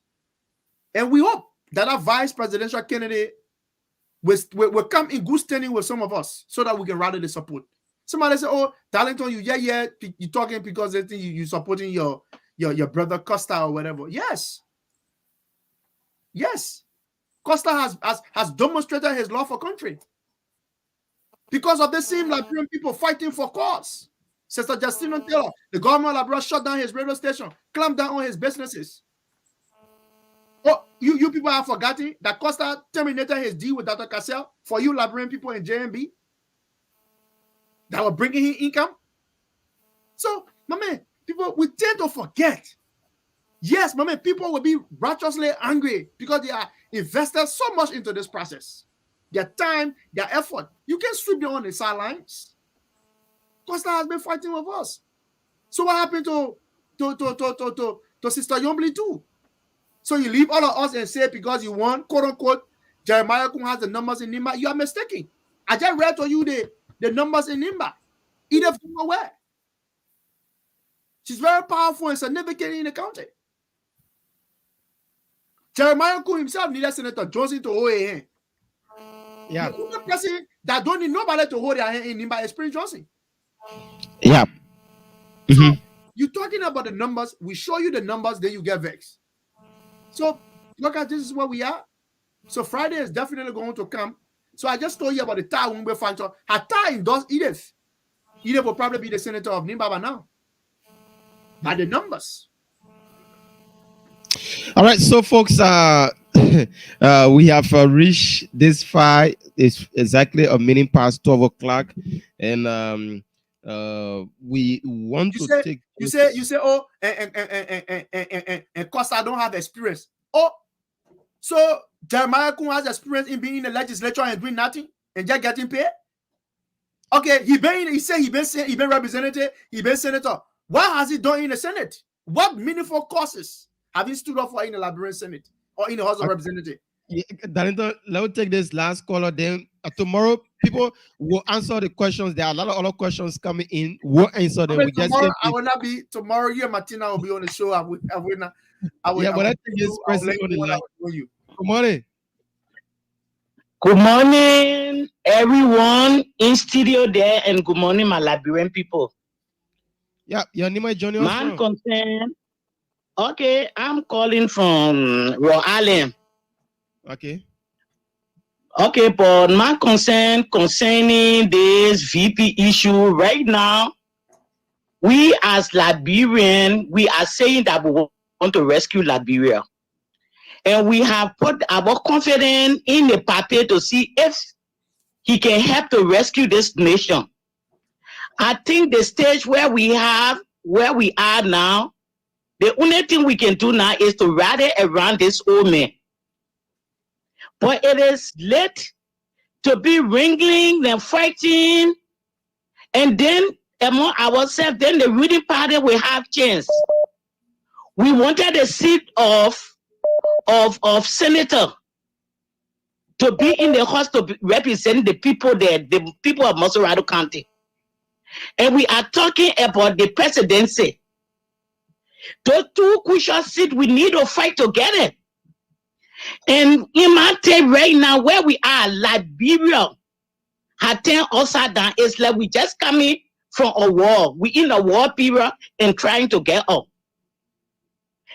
And we hope that our vice presidential candidate will come in good standing with some of us so that we can rally the support. Somebody say, oh, Darlington, you're talking because they think you're supporting your brother Costa or whatever. Yes. Costa has demonstrated his love for country. Because of the same Liberian people fighting for cause. Sister Justina Taylor, the government of Liberia shut down his radio station, clamped down on his businesses. Oh, you people have forgotten that Costa terminated his deal with Dr. Cassell for you Liberian people in JMB that were bringing him income. So, my man, people, we tend to forget. Yes, my man, people will be righteously angry because they are invested so much into this process. Their time, their effort. You can sweep them on the sidelines. Costa has been fighting with us. So what happened to Sister Yombly too? So you leave all of us and say because you won, quote unquote, Jeremiah Kun has the numbers in NIMBA. You are mistaken. I just read to you the numbers in NIMBA. Edith Gongowe. She's very powerful and significant in the county. Jeremiah Kun himself needed Senator Johnson to hold a hand. Yeah. The only person that don't need nobody to hold their hand in NIMBA is Prince Johnson. Yeah. So you're talking about the numbers. We show you the numbers, then you get vexed. So look at this is where we are. So Friday is definitely going to come. So I just told you about the tie when we find her tie endorsed Edith. Edith will probably be the senator of Nimbaba now. By the numbers. All right, so folks, we have reached this far. It's exactly a minute past 12 o'clock, and we want to take. You say, oh, and Costa don't have experience. Oh, so Jeremiah Kun has experience in being in the legislature and doing nothing and just getting paid. Okay, he been representative, he been senator. What has he done in the Senate? What meaningful causes have you stood up for in the Liberian Senate or in the House of Representatives? Yeah, Darlington, let me take this last caller. Then tomorrow, people will answer the questions. There are a lot of other questions coming in. We'll answer them. I will not be tomorrow. You and Martina will be on the show. I will not. But I think this person on the line. Good morning. Good morning, everyone in studio there, and good morning, my Liberian people. Yeah, your name is Johnny. Man concern. Okay, I'm calling from Rhode Island. Okay. Okay, but my concern concerning this VP issue right now, we as Liberian, we are saying that we want to rescue Liberia. And we have put our confidence in the party to see if he can help to rescue this nation. I think the stage where we are now, the only thing we can do now is to rally around this old man. But it is late to be wrangling and fighting, and then among ourselves, then the ruling party will have chance. We wanted a seat of senator to be in the House to represent the people there, the people of Masorado County. And we are talking about the presidency. Those two crucial seats, we need to fight together. And in my take right now, where we are, Liberia, had turned upside down. It's like we just coming from a war. We in a war period and trying to get up.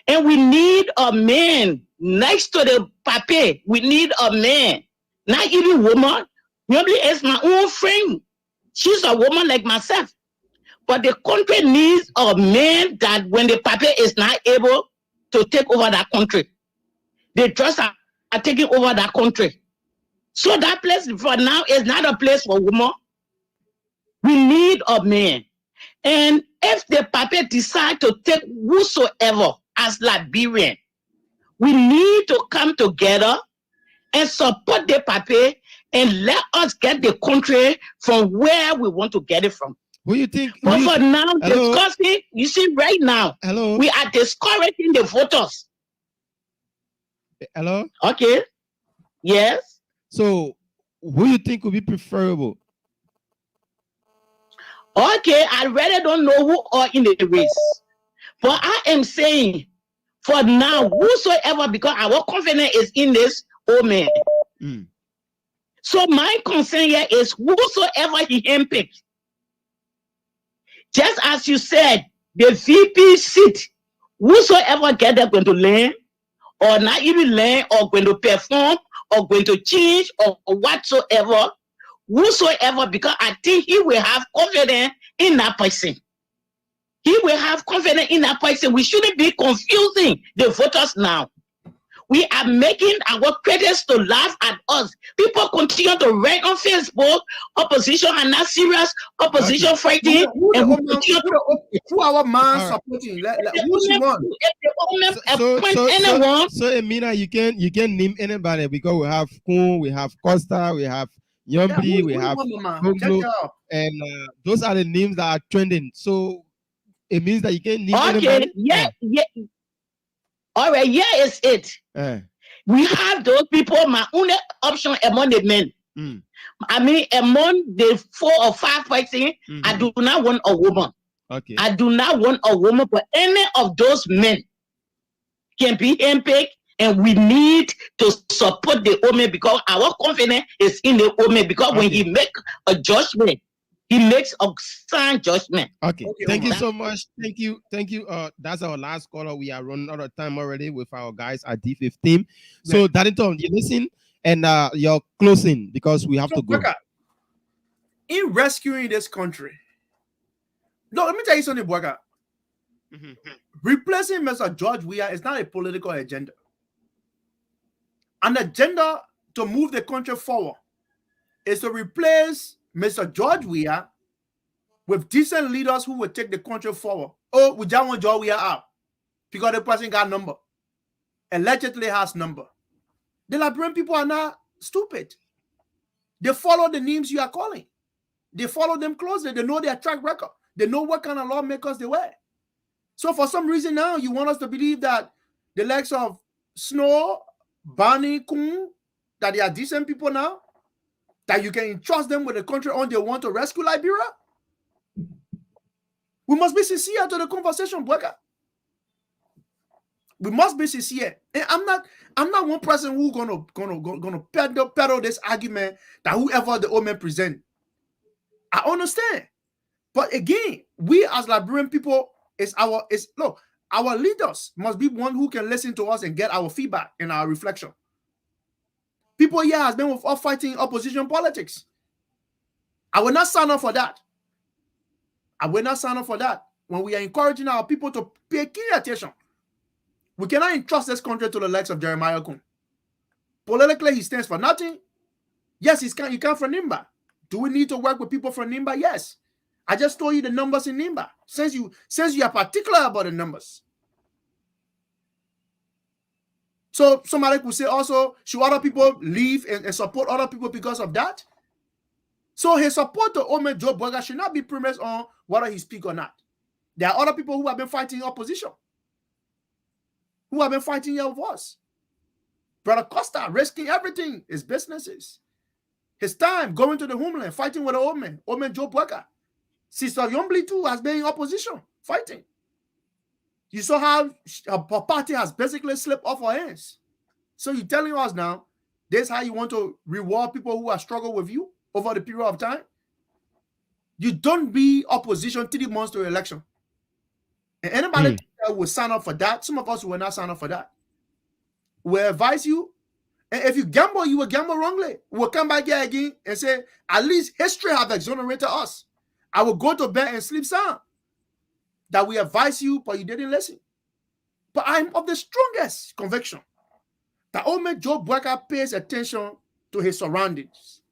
And we need a man next to the pape. We need a man, not even woman. Maybe it's my own friend. She's a woman like myself. But the country needs a man that when the pape is not able to take over that country, they just are taking over that country. So that place for now is not a place for women. We need a man. And if the pape decide to take whosoever as Liberian, we need to come together and support the pape and let us get the country from where we want to get it from. Who you think? But for now, discussing, you see, right now, we are discouraging the voters. Hello? Okay. Yes. So, who you think would be preferable? Okay, I really don't know who are in the race. But I am saying, for now, whosoever, because our confidence is in this old man. So my concern here is whosoever he handpicked. Just as you said, the VP seat, whosoever get there going to learn, or not even learn, or going to perform, or going to change, or whatsoever, whosoever, because I think he will have confidence in that person. He will have confidence in that person. We shouldn't be confusing the voters now. We are making our critics to laugh at us. People continue to write on Facebook, opposition are not serious, opposition fighting. Who our man supporting? Who she want? So Emina, you can name anybody because we have Kun, we have Costa, we have Yombi, we have Goglo, and those are the names that are trending. So it means that you can name anybody. Yeah. All right, here is it. We have those people. My only option among the men. I mean, among the 4 or 5 person, I do not want a woman. Okay. I do not want a woman, but any of those men can be handpicked, and we need to support the woman because our confidence is in the woman. Because when he make a judgment, he makes a sound judgment. Okay. Thank you so much. Thank you. That's our last caller. We are running out of time already with our guys at D15. So, Darlington, you listen. And your closing, because we have to go. In rescuing this country, no, let me tell you something, Boyka. Replacing Mr. George Weah is not a political agenda. An agenda to move the country forward is to replace Mr. George Weah with decent leaders who will take the country forward. Oh, we just want George Weah out because the person got number, allegedly has number. The Liberian people are not stupid. They follow the names you are calling. They follow them closely. They know their track record. They know what kind of lawmakers they were. So for some reason now, you want us to believe that the likes of Snow, Barney, Kun, that they are decent people now? That you can entrust them with the country on they want to rescue Liberia? We must be sincere to the conversation, Boyka. We must be sincere. And I'm not one person who's gonna peddle this argument that whoever the old man present. I understand. But again, we as Liberian people, our leaders must be one who can listen to us and get our feedback and our reflection. People here has been with us fighting opposition politics. I will not sign up for that. I will not sign up for that. When we are encouraging our people to pay keen attention, we cannot entrust this country to the likes of Jeremiah Kun. Politically, he stands for nothing. Yes, he can from Nimba. Do we need to work with people from Nimba? Yes. I just told you the numbers in Nimba. Since you are particular about the numbers. So somebody could say also, should other people leave and support other people because of that? So his support to Ome Joe Boyka should not be premised on whether he speak or not. There are other people who have been fighting opposition, who have been fighting your voice. Brother Costa risking everything, his businesses, his time going to the homeland, fighting with the Ome Joe Boyka. Sister Yombly too has been in opposition, fighting. You saw how her party has basically slipped off her hands. So you're telling us now, this is how you want to reward people who have struggled with you over the period of time? You don't be opposition 3 months to the election. And anybody that will sign up for that, some of us will not sign up for that. We'll advise you. And if you gamble, you will gamble wrongly. We'll come back here again and say, at least history have exonerated us. I will go to bed and sleep sound. That we advise you, but you didn't listen. But I'm of the strongest conviction that Ome Joe Boyka pays attention to his surroundings.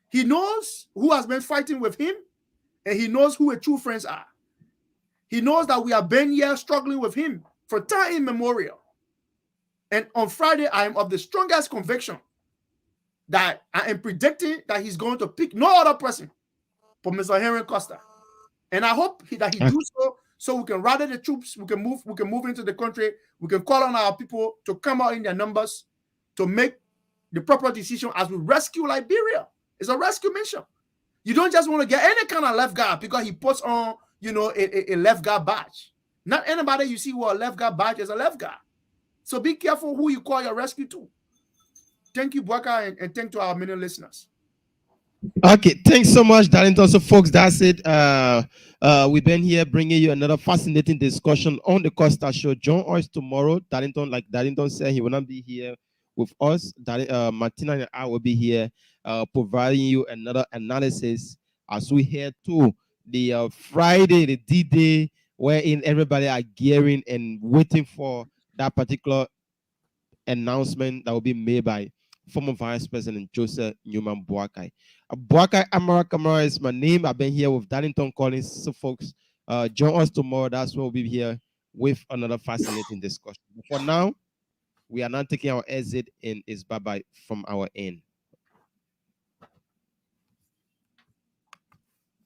He knows who has been fighting with him, and he knows who his true friends are. He knows that we have been here struggling with him for time immemorial. And on Friday, I am of the strongest conviction that I am predicting that he's going to pick no other person but Mr. Henry Costa. And I hope that he do so we can rally the troops, we can move into the country, we can call on our people to come out in their numbers to make the proper decision as we rescue Liberia. It's a rescue mission. You don't just want to get any kind of left guard because he puts on, a left guard badge. Not anybody you see with a left guard badge is a left guard. So be careful who you call your rescue to. Thank you, Boyka, and thank to our many listeners. Okay, thanks so much, Darlington. So, folks, that's it. We've been here bringing you another fascinating discussion on the Costa Show. Join us tomorrow. Darlington, like Darlington said, he will not be here with us. Martina and I will be here providing you another analysis as we head to the Friday, the D-Day, wherein everybody are gearing and waiting for that particular announcement that will be made by former Vice President Joseph Newman Boakai. Boakai Amara Kamara is my name. I've been here with Darlington Collins. So, folks, join us tomorrow. That's when we'll be here with another fascinating discussion. But for now, we are not taking our exit, and it's bye-bye from our end.